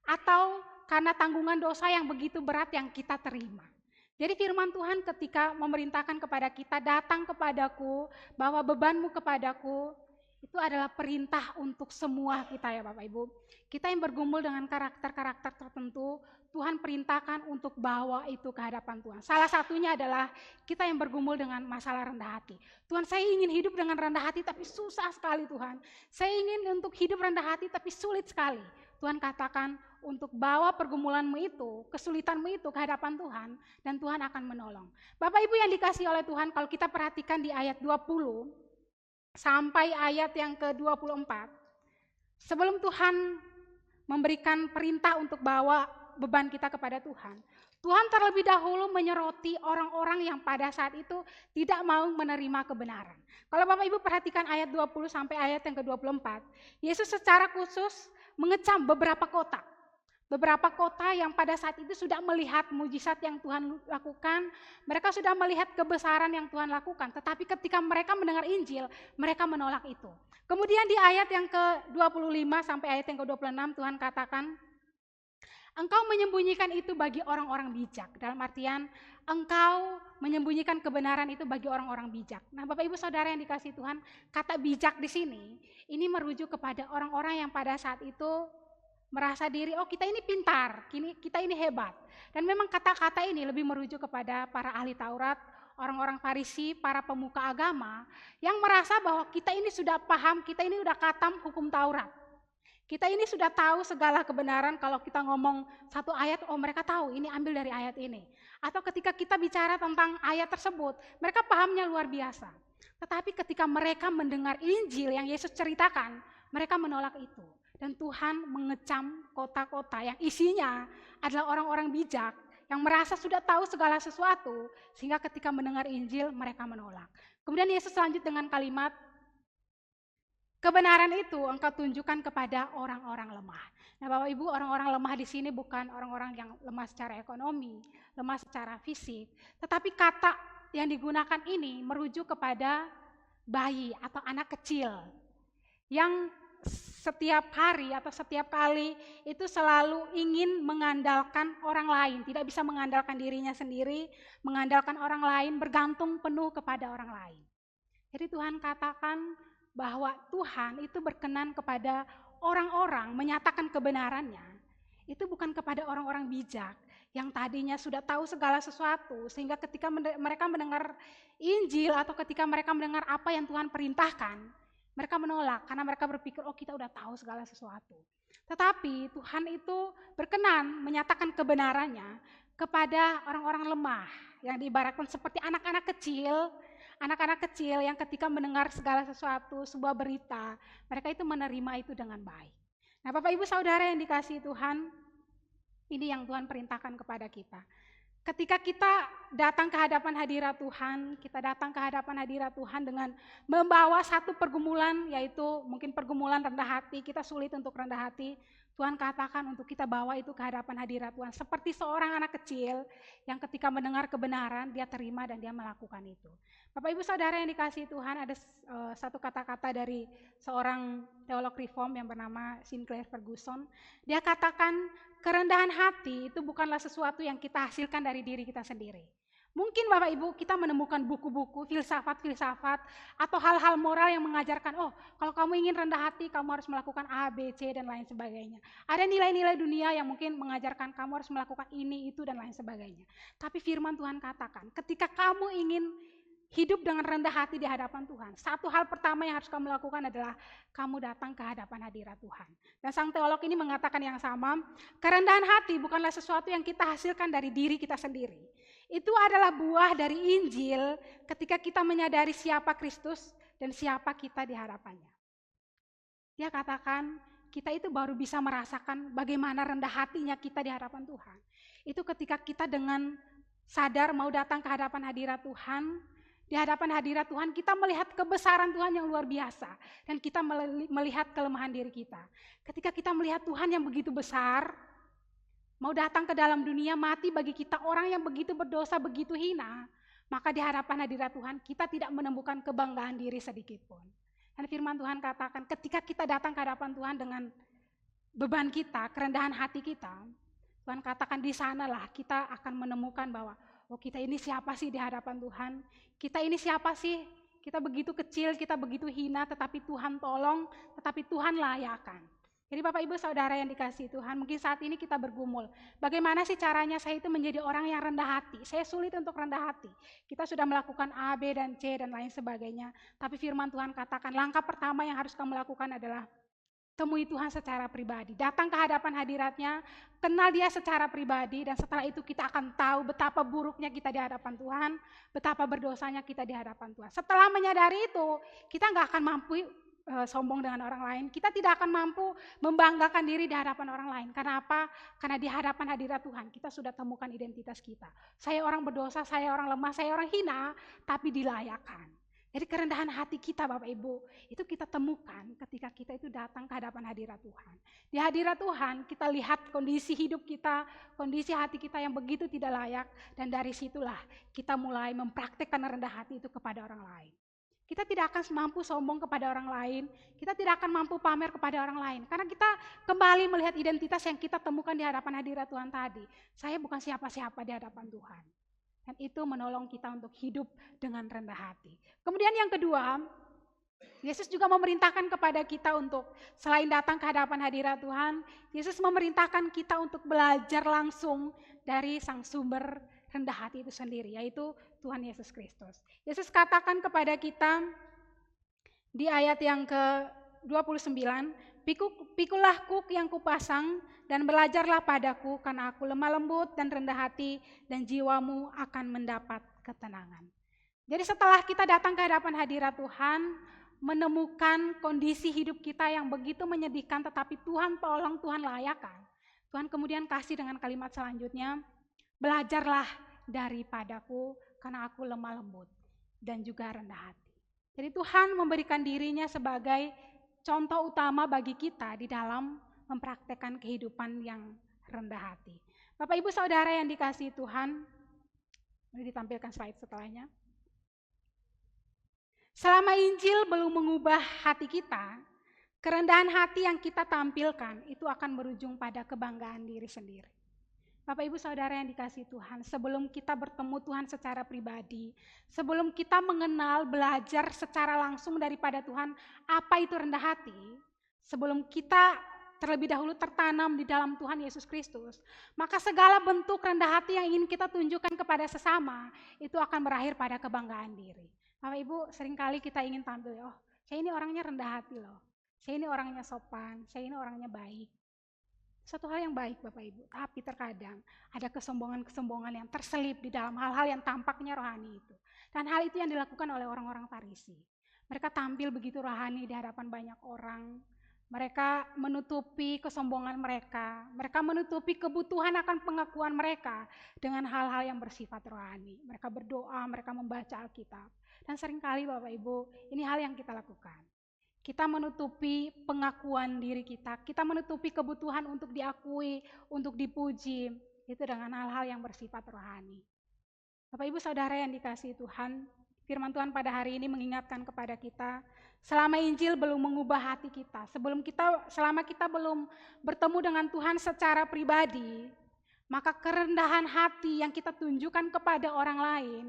atau karena tanggungan dosa yang begitu berat yang kita terima. Jadi firman Tuhan ketika memerintahkan kepada kita, datang kepadaku, bawa bebanmu kepadaku, itu adalah perintah untuk semua kita ya Bapak Ibu. Kita yang bergumul dengan karakter-karakter tertentu, Tuhan perintahkan untuk bawa itu ke hadapan Tuhan. Salah satunya adalah kita yang bergumul dengan masalah rendah hati. Tuhan, saya ingin hidup dengan rendah hati tapi susah sekali Tuhan. Saya ingin untuk hidup rendah hati tapi sulit sekali. Tuhan katakan untuk bawa pergumulanmu itu, kesulitanmu itu ke hadapan Tuhan, dan Tuhan akan menolong. Bapak Ibu yang dikasihi oleh Tuhan, kalau kita perhatikan di ayat 20, sampai ayat yang ke-24, sebelum Tuhan memberikan perintah untuk bawa beban kita kepada Tuhan, Tuhan terlebih dahulu menyoroti orang-orang yang pada saat itu tidak mau menerima kebenaran. Kalau Bapak Ibu perhatikan ayat 20 sampai ayat yang ke-24, Yesus secara khusus mengecam beberapa kota. Beberapa kota yang pada saat itu sudah melihat mujizat yang Tuhan lakukan, mereka sudah melihat kebesaran yang Tuhan lakukan, tetapi ketika mereka mendengar Injil, mereka menolak itu. Kemudian di ayat yang ke-25 sampai ayat yang ke-26 Tuhan katakan, engkau menyembunyikan itu bagi orang-orang bijak. Dalam artian, engkau menyembunyikan kebenaran itu bagi orang-orang bijak. Nah Bapak Ibu Saudara yang dikasihi Tuhan, kata bijak di sini, ini merujuk kepada orang-orang yang pada saat itu merasa diri, oh kita ini pintar, kita ini hebat. Dan memang kata-kata ini lebih merujuk kepada para ahli Taurat, orang-orang Farisi, para pemuka agama, yang merasa bahwa kita ini sudah paham, kita ini sudah khatam hukum Taurat. Kita ini sudah tahu segala kebenaran, kalau kita ngomong satu ayat, oh mereka tahu ini ambil dari ayat ini. Atau ketika kita bicara tentang ayat tersebut, mereka pahamnya luar biasa. Tetapi ketika mereka mendengar Injil yang Yesus ceritakan, mereka menolak itu. Dan Tuhan mengecam kota-kota yang isinya adalah orang-orang bijak yang merasa sudah tahu segala sesuatu, sehingga ketika mendengar Injil mereka menolak. Kemudian Yesus lanjut dengan kalimat, kebenaran itu engkau tunjukkan kepada orang-orang lemah. Nah Bapak Ibu, orang-orang lemah di sini bukan orang-orang yang lemah secara ekonomi, lemah secara fisik, tetapi kata yang digunakan ini merujuk kepada bayi atau anak kecil yang setiap hari atau setiap kali itu selalu ingin mengandalkan orang lain, tidak bisa mengandalkan dirinya sendiri, mengandalkan orang lain, bergantung penuh kepada orang lain. Jadi Tuhan katakan bahwa Tuhan itu berkenan kepada orang-orang menyatakan kebenarannya, itu bukan kepada orang-orang bijak yang tadinya sudah tahu segala sesuatu, sehingga ketika mereka mendengar Injil atau ketika mereka mendengar apa yang Tuhan perintahkan, mereka menolak karena mereka berpikir, oh kita udah tahu segala sesuatu. Tetapi Tuhan itu berkenan menyatakan kebenarannya kepada orang-orang lemah yang diibaratkan seperti anak-anak kecil yang ketika mendengar segala sesuatu, sebuah berita, mereka itu menerima itu dengan baik. Nah Bapak Ibu Saudara yang dikasihi Tuhan, ini yang Tuhan perintahkan kepada kita. Ketika kita datang ke hadapan hadirat Tuhan, kita datang ke hadapan hadirat Tuhan dengan membawa satu pergumulan, yaitu mungkin pergumulan rendah hati, kita sulit untuk rendah hati, Tuhan katakan untuk kita bawa itu ke hadapan hadirat Tuhan. Seperti seorang anak kecil yang ketika mendengar kebenaran, dia terima dan dia melakukan itu. Bapak Ibu Saudara yang dikasihi Tuhan, ada satu kata-kata dari seorang teolog reform yang bernama Sinclair Ferguson. Dia katakan, kerendahan hati itu bukanlah sesuatu yang kita hasilkan dari diri kita sendiri. Mungkin Bapak Ibu kita menemukan buku-buku, filsafat-filsafat, atau hal-hal moral yang mengajarkan, oh kalau kamu ingin rendah hati, kamu harus melakukan A, B, C, dan lain sebagainya. Ada nilai-nilai dunia yang mungkin mengajarkan kamu harus melakukan ini, itu, dan lain sebagainya. Tapi firman Tuhan katakan, ketika kamu ingin hidup dengan rendah hati di hadapan Tuhan, satu hal pertama yang harus kamu lakukan adalah kamu datang ke hadapan hadirat Tuhan. Dan sang teolog ini mengatakan yang sama, kerendahan hati bukanlah sesuatu yang kita hasilkan dari diri kita sendiri. Itu adalah buah dari Injil ketika kita menyadari siapa Kristus dan siapa kita di hadapannya. Dia katakan, kita itu baru bisa merasakan bagaimana rendah hatinya kita di hadapan Tuhan. Itu ketika kita dengan sadar mau datang ke hadapan hadirat Tuhan, di hadapan hadirat Tuhan kita melihat kebesaran Tuhan yang luar biasa dan kita melihat kelemahan diri kita. Ketika kita melihat Tuhan yang begitu besar, mau datang ke dalam dunia mati bagi kita orang yang begitu berdosa, begitu hina, maka di hadapan hadirat Tuhan kita tidak menemukan kebanggaan diri sedikit pun. Dan firman Tuhan katakan ketika kita datang ke hadapan Tuhan dengan beban kita, kerendahan hati kita, Tuhan katakan di sanalah kita akan menemukan bahwa oh kita ini siapa sih di hadapan Tuhan? Kita ini siapa sih? Kita begitu kecil, kita begitu hina, tetapi Tuhan tolong, tetapi Tuhan layakan. Jadi Bapak Ibu Saudara yang dikasihi Tuhan, mungkin saat ini kita bergumul. Bagaimana sih caranya saya itu menjadi orang yang rendah hati? Saya sulit untuk rendah hati. Kita sudah melakukan A, B, dan C, dan lain sebagainya. Tapi firman Tuhan katakan langkah pertama yang harus kamu lakukan adalah temui Tuhan secara pribadi, datang ke hadapan hadiratnya, kenal dia secara pribadi, dan setelah itu kita akan tahu betapa buruknya kita di hadapan Tuhan, betapa berdosanya kita di hadapan Tuhan. Setelah menyadari itu, kita nggak akan mampu sombong dengan orang lain, kita tidak akan mampu membanggakan diri di hadapan orang lain. Karena apa? Karena di hadapan hadirat Tuhan, kita sudah temukan identitas kita. Saya orang berdosa, saya orang lemah, saya orang hina, tapi dilayakan. Jadi kerendahan hati kita Bapak Ibu, itu kita temukan ketika kita itu datang ke hadapan hadirat Tuhan. Di hadirat Tuhan kita lihat kondisi hidup kita, kondisi hati kita yang begitu tidak layak. Dan dari situlah kita mulai mempraktikkan rendah hati itu kepada orang lain. Kita tidak akan mampu sombong kepada orang lain, kita tidak akan mampu pamer kepada orang lain. Karena kita kembali melihat identitas yang kita temukan di hadapan hadirat Tuhan tadi. Saya bukan siapa-siapa di hadapan Tuhan. Dan itu menolong kita untuk hidup dengan rendah hati. Kemudian yang kedua, Yesus juga memerintahkan kepada kita untuk selain datang ke hadapan hadirat Tuhan, Yesus memerintahkan kita untuk belajar langsung dari sang sumber rendah hati itu sendiri, yaitu Tuhan Yesus Kristus. Yesus katakan kepada kita di ayat yang ke-29, Pikulah kuk yang kupasang dan belajarlah padaku karena aku lemah lembut dan rendah hati dan jiwamu akan mendapat ketenangan. Jadi setelah kita datang ke hadapan hadirat Tuhan, menemukan kondisi hidup kita yang begitu menyedihkan tetapi Tuhan tolong, Tuhan layakan. Tuhan kemudian kasih dengan kalimat selanjutnya, belajarlah daripadaku karena aku lemah lembut dan juga rendah hati. Jadi Tuhan memberikan dirinya sebagai contoh utama bagi kita di dalam mempraktekkan kehidupan yang rendah hati. Bapak Ibu Saudara yang dikasihi Tuhan, ini ditampilkan slide setelahnya. Selama Injil belum mengubah hati kita, kerendahan hati yang kita tampilkan itu akan berujung pada kebanggaan diri sendiri. Bapak Ibu Saudara yang dikasihi Tuhan, sebelum kita bertemu Tuhan secara pribadi, sebelum kita mengenal, belajar secara langsung daripada Tuhan apa itu rendah hati, sebelum kita terlebih dahulu tertanam di dalam Tuhan Yesus Kristus, maka segala bentuk rendah hati yang ingin kita tunjukkan kepada sesama, itu akan berakhir pada kebanggaan diri. Bapak Ibu, seringkali kita ingin tampil, oh saya ini orangnya rendah hati loh, saya ini orangnya sopan, saya ini orangnya baik. Satu hal yang baik Bapak Ibu, tapi terkadang ada kesombongan-kesombongan yang terselip di dalam hal-hal yang tampaknya rohani itu. Dan hal itu yang dilakukan oleh orang-orang Farisi. Mereka tampil begitu rohani di hadapan banyak orang. Mereka menutupi kesombongan mereka. Mereka menutupi kebutuhan akan pengakuan mereka dengan hal-hal yang bersifat rohani. Mereka berdoa, mereka membaca Alkitab. Dan seringkali Bapak Ibu, ini hal yang kita lakukan. Kita menutupi pengakuan diri kita menutupi kebutuhan untuk diakui, untuk dipuji, itu dengan hal-hal yang bersifat rohani. Bapak Ibu Saudara yang dikasihi Tuhan, firman Tuhan pada hari ini mengingatkan kepada kita, selama Injil belum mengubah hati kita, selama kita belum bertemu dengan Tuhan secara pribadi, maka kerendahan hati yang kita tunjukkan kepada orang lain,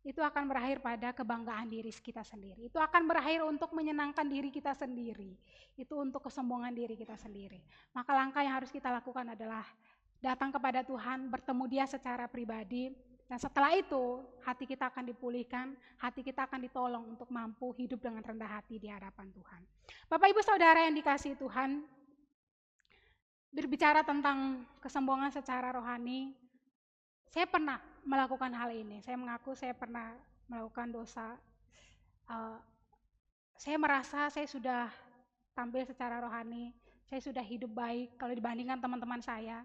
itu akan berakhir pada kebanggaan diri kita sendiri. Itu akan berakhir untuk menyenangkan diri kita sendiri. Itu untuk kesombongan diri kita sendiri. Maka langkah yang harus kita lakukan adalah datang kepada Tuhan, bertemu Dia secara pribadi, dan setelah itu hati kita akan dipulihkan, hati kita akan ditolong untuk mampu hidup dengan rendah hati di hadapan Tuhan. Bapak Ibu Saudara yang dikasihi Tuhan, berbicara tentang kesombongan secara rohani, saya pernah melakukan hal ini. Saya mengaku saya pernah melakukan dosa. Saya merasa saya sudah tampil secara rohani, Saya sudah hidup baik kalau dibandingkan teman-teman saya.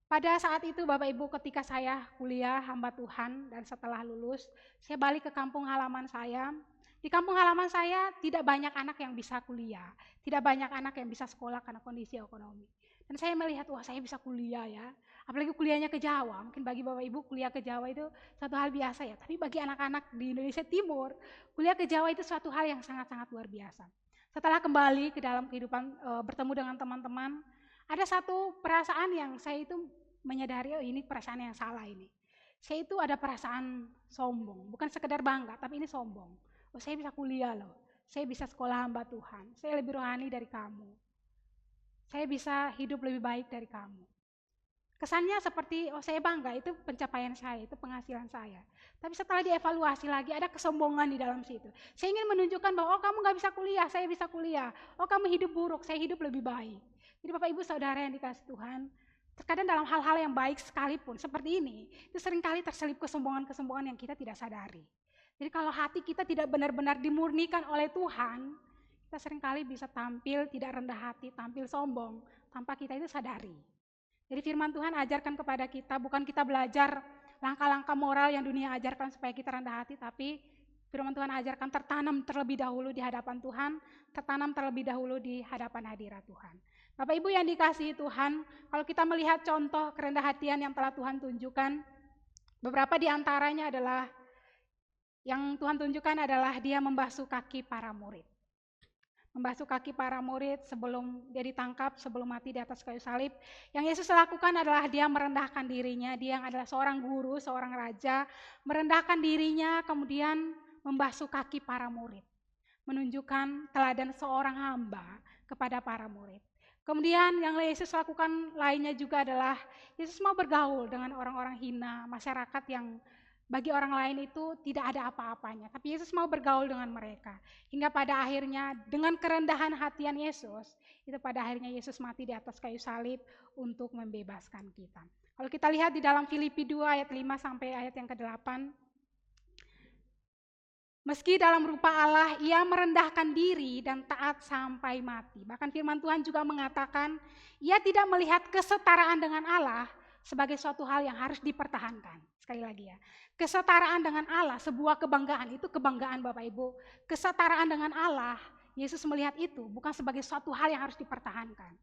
Pada saat itu Bapak Ibu, ketika saya kuliah hamba Tuhan dan setelah lulus, saya balik ke kampung halaman saya. Di kampung halaman saya tidak banyak anak yang bisa kuliah, tidak banyak anak yang bisa sekolah karena kondisi ekonomi. Dan saya melihat, wah saya bisa kuliah ya, apalagi kuliahnya ke Jawa. Mungkin bagi Bapak Ibu kuliah ke Jawa itu suatu hal biasa ya, tapi bagi anak-anak di Indonesia Timur, kuliah ke Jawa itu suatu hal yang sangat-sangat luar biasa. Setelah kembali ke dalam kehidupan, bertemu dengan teman-teman, ada satu perasaan yang saya itu menyadari, oh ini perasaan yang salah ini. Saya itu ada perasaan sombong, bukan sekedar bangga, tapi ini sombong. Oh saya bisa kuliah loh, saya bisa sekolah hamba Tuhan, saya lebih rohani dari kamu. Saya bisa hidup lebih baik dari kamu. Kesannya seperti, oh saya bangga, itu pencapaian saya, itu penghasilan saya. Tapi setelah dievaluasi lagi, ada kesombongan di dalam situ. Saya ingin menunjukkan bahwa, oh kamu gak bisa kuliah, saya bisa kuliah. Oh kamu hidup buruk, saya hidup lebih baik. Jadi Bapak Ibu Saudara yang dikasih Tuhan, terkadang dalam hal-hal yang baik sekalipun, seperti ini, itu seringkali terselip kesombongan-kesombongan yang kita tidak sadari. Jadi kalau hati kita tidak benar-benar dimurnikan oleh Tuhan, kita seringkali bisa tampil tidak rendah hati, tampil sombong, tanpa kita itu sadari. Jadi firman Tuhan ajarkan kepada kita, bukan kita belajar langkah-langkah moral yang dunia ajarkan supaya kita rendah hati, tapi firman Tuhan ajarkan tertanam terlebih dahulu di hadapan Tuhan, tertanam terlebih dahulu di hadapan hadirat Tuhan. Bapak Ibu yang dikasihi Tuhan, kalau kita melihat contoh kerendah hatian yang telah Tuhan tunjukkan, beberapa di antaranya adalah, yang Tuhan tunjukkan adalah dia membasuh kaki para murid. Membasuh kaki para murid sebelum dia ditangkap, sebelum mati di atas kayu salib. Yang Yesus lakukan adalah dia merendahkan dirinya, dia yang adalah seorang guru, seorang raja, merendahkan dirinya kemudian membasuh kaki para murid. Menunjukkan teladan seorang hamba kepada para murid. Kemudian yang Yesus lakukan lainnya juga adalah Yesus mau bergaul dengan orang-orang hina, masyarakat yang bagi orang lain itu tidak ada apa-apanya. Tapi Yesus mau bergaul dengan mereka. Hingga pada akhirnya dengan kerendahan hatian Yesus, itu pada akhirnya Yesus mati di atas kayu salib untuk membebaskan kita. Kalau kita lihat di dalam Filipi 2 ayat 5 sampai ayat yang ke-8, meski dalam rupa Allah, ia merendahkan diri dan taat sampai mati. Bahkan firman Tuhan juga mengatakan, ia tidak melihat kesetaraan dengan Allah sebagai suatu hal yang harus dipertahankan. Sekali lagi ya, kesetaraan dengan Allah, sebuah kebanggaan, itu kebanggaan Bapak Ibu. Kesetaraan dengan Allah, Yesus melihat itu bukan sebagai suatu hal yang harus dipertahankan.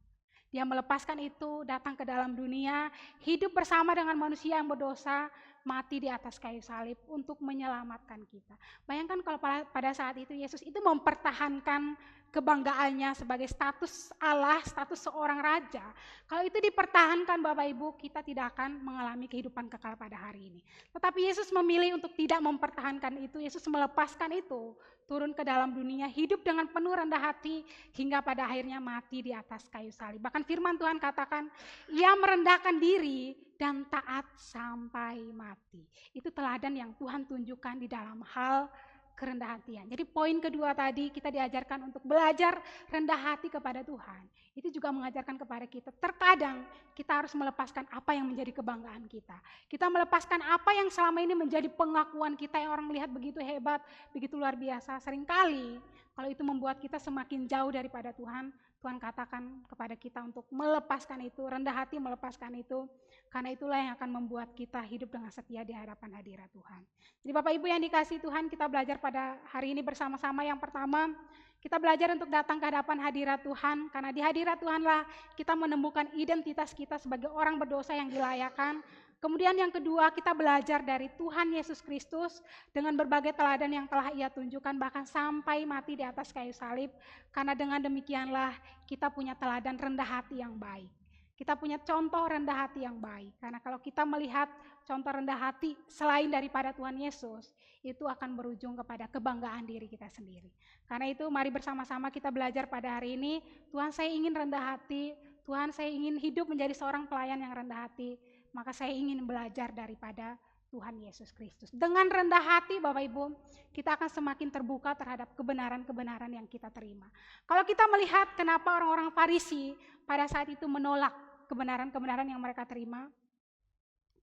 Dia melepaskan itu, datang ke dalam dunia, hidup bersama dengan manusia yang berdosa, mati di atas kayu salib untuk menyelamatkan kita. Bayangkan kalau pada saat itu Yesus itu mempertahankan kebanggaannya sebagai status Allah, status seorang raja. Kalau itu dipertahankan Bapak Ibu, kita tidak akan mengalami kehidupan kekal pada hari ini. Tetapi Yesus memilih untuk tidak mempertahankan itu, Yesus melepaskan itu, turun ke dalam dunia, hidup dengan penuh rendah hati, hingga pada akhirnya mati di atas kayu salib. Bahkan firman Tuhan katakan, ia merendahkan diri dan taat sampai mati. Itu teladan yang Tuhan tunjukkan di dalam hal kerendahan hatian. Jadi poin kedua tadi kita diajarkan untuk belajar rendah hati kepada Tuhan. Itu juga mengajarkan kepada kita, terkadang kita harus melepaskan apa yang menjadi kebanggaan kita. Kita melepaskan apa yang selama ini menjadi pengakuan kita yang orang melihat begitu hebat, begitu luar biasa. Seringkali kalau itu membuat kita semakin jauh daripada Tuhan, Tuhan katakan kepada kita untuk melepaskan itu, rendah hati melepaskan itu. Karena itulah yang akan membuat kita hidup dengan setia di hadapan hadirat Tuhan. Jadi Bapak Ibu yang dikasihi Tuhan, kita belajar pada hari ini bersama-sama. Yang pertama, kita belajar untuk datang ke hadapan hadirat Tuhan. Karena di hadirat Tuhanlah kita menemukan identitas kita sebagai orang berdosa yang dilayakan. Kemudian yang kedua, kita belajar dari Tuhan Yesus Kristus dengan berbagai teladan yang telah Ia tunjukkan bahkan sampai mati di atas kayu salib. Karena dengan demikianlah kita punya teladan rendah hati yang baik. Kita punya contoh rendah hati yang baik. Karena kalau kita melihat contoh rendah hati selain daripada Tuhan Yesus, itu akan berujung kepada kebanggaan diri kita sendiri. Karena itu mari bersama-sama kita belajar pada hari ini, Tuhan saya ingin rendah hati, Tuhan saya ingin hidup menjadi seorang pelayan yang rendah hati, maka saya ingin belajar daripada Tuhan Yesus Kristus. Dengan rendah hati Bapak Ibu, kita akan semakin terbuka terhadap kebenaran-kebenaran yang kita terima. Kalau kita melihat kenapa orang-orang Farisi pada saat itu menolak kebenaran-kebenaran yang mereka terima,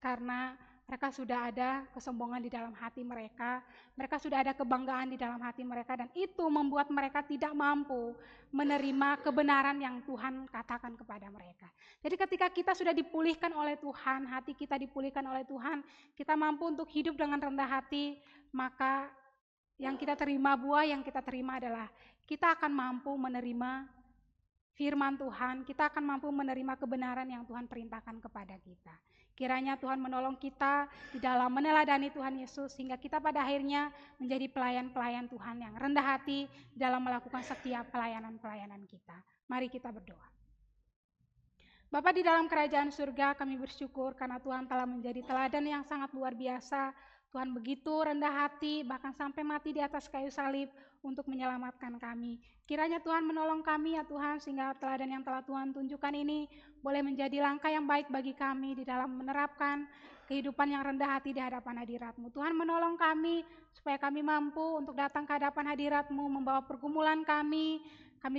karena Mereka sudah ada kesombongan di dalam hati mereka, mereka sudah ada kebanggaan di dalam hati mereka, dan itu membuat mereka tidak mampu menerima kebenaran yang Tuhan katakan kepada mereka. Jadi ketika kita sudah dipulihkan oleh Tuhan, hati kita dipulihkan oleh Tuhan, kita mampu untuk hidup dengan rendah hati, maka yang kita terima, buah yang kita terima adalah kita akan mampu menerima firman Tuhan, kita akan mampu menerima kebenaran yang Tuhan perintahkan kepada kita. Kiranya Tuhan menolong kita di dalam meneladani Tuhan Yesus, sehingga kita pada akhirnya menjadi pelayan-pelayan Tuhan yang rendah hati dalam melakukan setiap pelayanan-pelayanan kita. Mari kita berdoa. Bapa di dalam kerajaan surga, kami bersyukur karena Tuhan telah menjadi teladan yang sangat luar biasa. Tuhan begitu rendah hati, bahkan sampai mati di atas kayu salib untuk menyelamatkan kami. Kiranya Tuhan menolong kami ya Tuhan, sehingga teladan yang telah Tuhan tunjukkan ini boleh menjadi langkah yang baik bagi kami di dalam menerapkan kehidupan yang rendah hati di hadapan hadirat-Mu. Tuhan menolong kami supaya kami mampu untuk datang ke hadapan hadirat-Mu, membawa pergumulan kami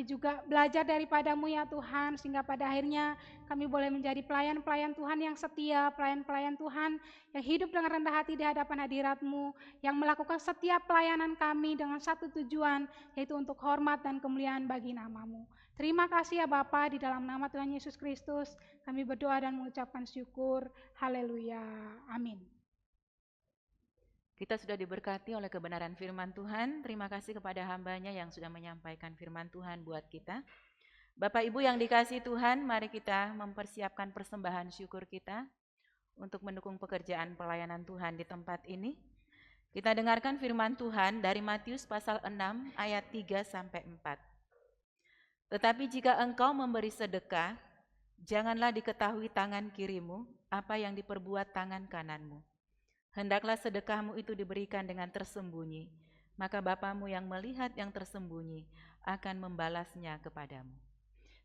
juga belajar daripada-Mu ya Tuhan, sehingga pada akhirnya kami boleh menjadi pelayan-pelayan Tuhan yang setia, pelayan-pelayan Tuhan yang hidup dengan rendah hati di hadapan hadirat-Mu, yang melakukan setiap pelayanan kami dengan satu tujuan, yaitu untuk hormat dan kemuliaan bagi nama-Mu. Terima kasih ya Bapa, di dalam nama Tuhan Yesus Kristus kami berdoa dan mengucapkan syukur. Haleluya. Amin. Kita sudah diberkati oleh kebenaran firman Tuhan. Terima kasih kepada hamba-Nya yang sudah menyampaikan firman Tuhan buat kita. Bapak Ibu yang dikasihi Tuhan, mari kita mempersiapkan persembahan syukur kita untuk mendukung pekerjaan pelayanan Tuhan di tempat ini. Kita dengarkan firman Tuhan dari Matius pasal 6 ayat 3 sampai 4. Tetapi jika engkau memberi sedekah, janganlah diketahui tangan kirimu apa yang diperbuat tangan kananmu. Hendaklah sedekahmu itu diberikan dengan tersembunyi, maka Bapamu yang melihat yang tersembunyi akan membalasnya kepadamu.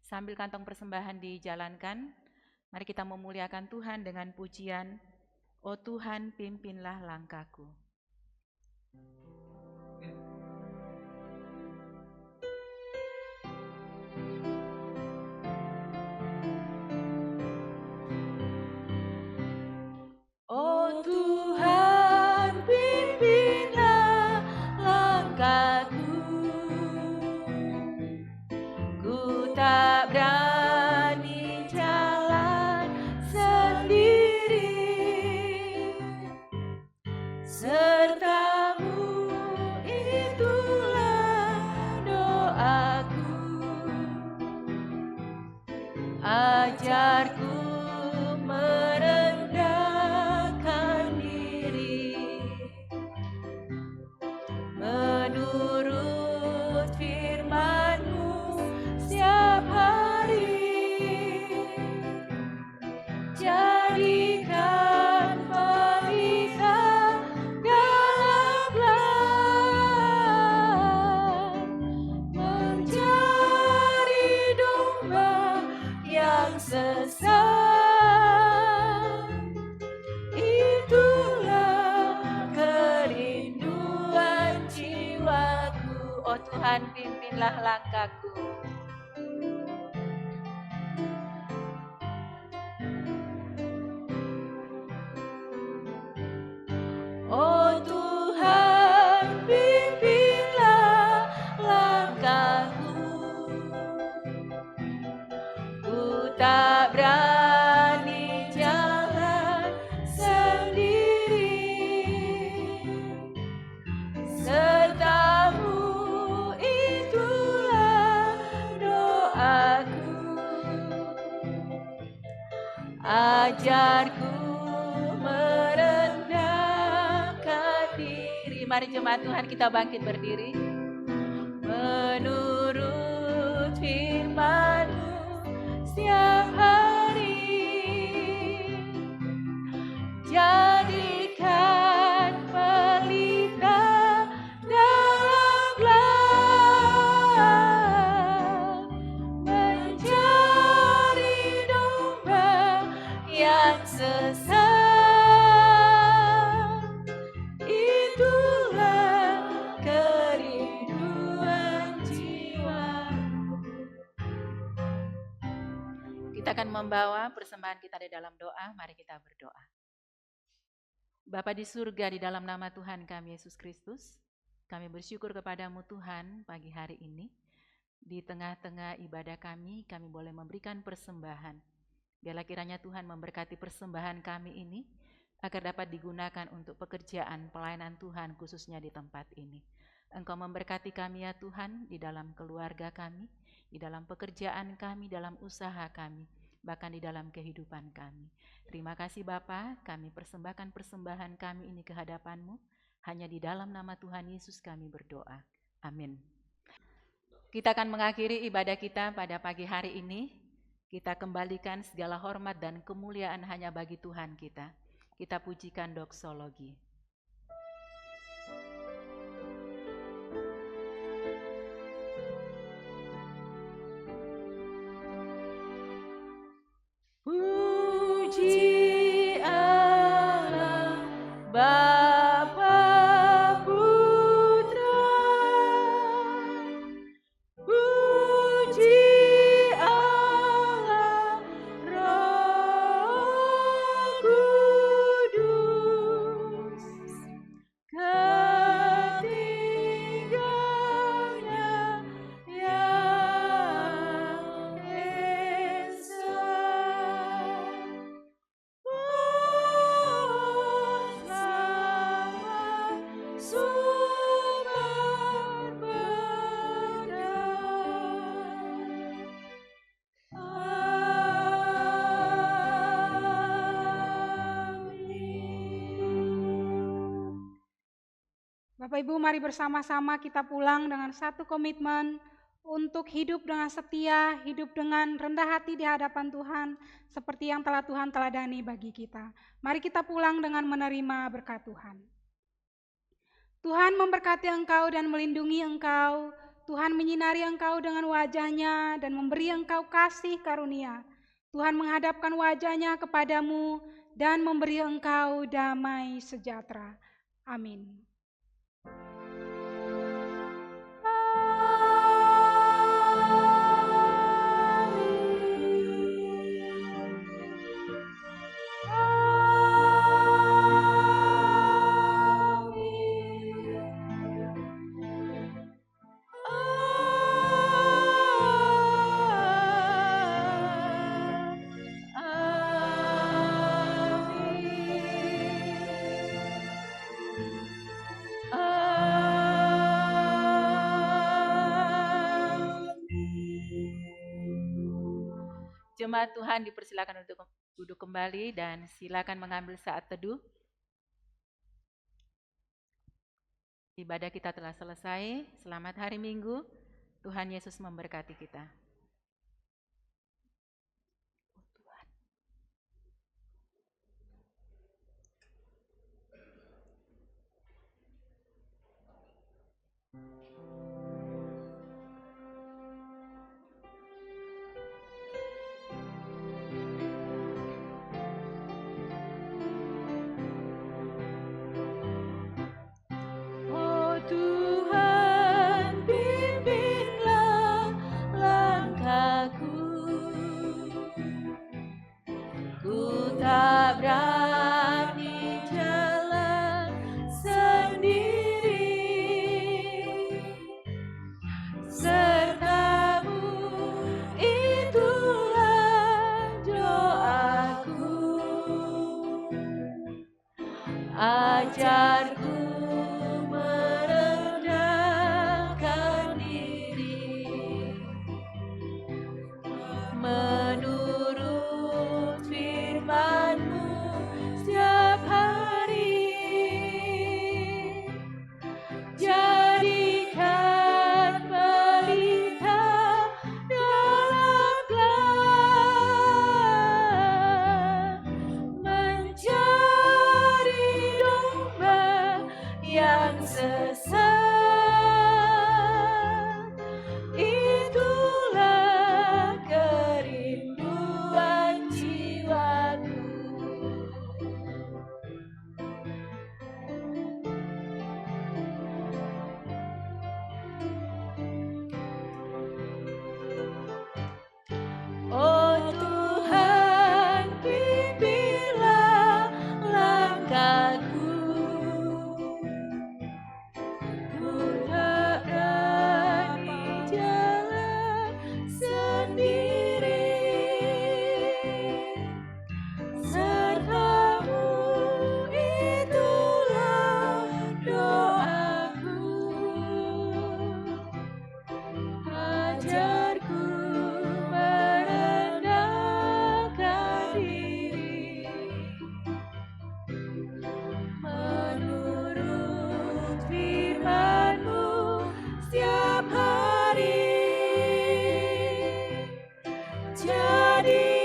Sambil kantong persembahan dijalankan, mari kita memuliakan Tuhan dengan pujian, "Oh Tuhan, pimpinlah langkahku." Oh Tuhan, pimpinlah langkahku. Ku tak berani jalan sendiri, serta-Mu itulah doaku. Ajarku merendahkan diri, menurut firman-Mu setiap hari. Jadikan pelita dalam mencari domba yang sesat. Itulah kerinduan jiwaku. Oh Tuhan, pimpinlah langkahku. Oh Tuhan, pimpinlah langkahku. Ku tak berani jalan sendiri, serta-Mu itulah doaku. Ajarku merendahkan diri. Mari jemaat Tuhan kita bangkit berdiri. Menurut firman-Mu setiap hari. Jadikan pelita dalam gelap, mencari domba yang sesat. Itulah kerinduan jiwaku. Kita akan membawa persembahan kita di dalam doa. Mari kita berdoa. Bapa di surga, di dalam nama Tuhan kami Yesus Kristus, kami bersyukur kepadamu Tuhan pagi hari ini. Di tengah-tengah ibadah kami boleh memberikan persembahan. Biarlah kiranya Tuhan memberkati persembahan kami ini, agar dapat digunakan untuk pekerjaan pelayanan Tuhan khususnya di tempat ini. Engkau memberkati kami ya Tuhan di dalam keluarga kami, di dalam pekerjaan kami, dalam usaha kami, bahkan di dalam kehidupan kami. Terima kasih Bapa, kami persembahkan persembahan kami ini ke hadapan-Mu. Hanya di dalam nama Tuhan Yesus kami berdoa. Amin. Kita akan mengakhiri ibadah kita pada pagi hari ini. Kita kembalikan segala hormat dan kemuliaan hanya bagi Tuhan kita. Kita pujikan doksologi. Puji Allah Bapa Putra, puji Allah Roh Kudus, ketiganya yang esa. Bapak Ibu, mari bersama-sama kita pulang dengan satu komitmen untuk hidup dengan setia, hidup dengan rendah hati di hadapan Tuhan, seperti yang telah Tuhan teladani bagi kita. Mari kita pulang dengan menerima berkat Tuhan. Tuhan memberkati engkau dan melindungi engkau. Tuhan menyinari engkau dengan wajah-Nya dan memberi engkau kasih karunia. Tuhan menghadapkan wajah-Nya kepadamu dan memberi engkau damai sejahtera. Amin. Jemaat Tuhan dipersilakan untuk duduk kembali dan silakan mengambil saat teduh. Ibadah kita telah selesai. Selamat hari Minggu. Tuhan Yesus memberkati kita. Tuhan bimbinglah langkahku, ku tak berani jalan sendiri, serta-Mu itulah doaku, ajarku menurut firman-Mu setiap hari. Jadikan pelita dalam gelap, mencari domba terjadi.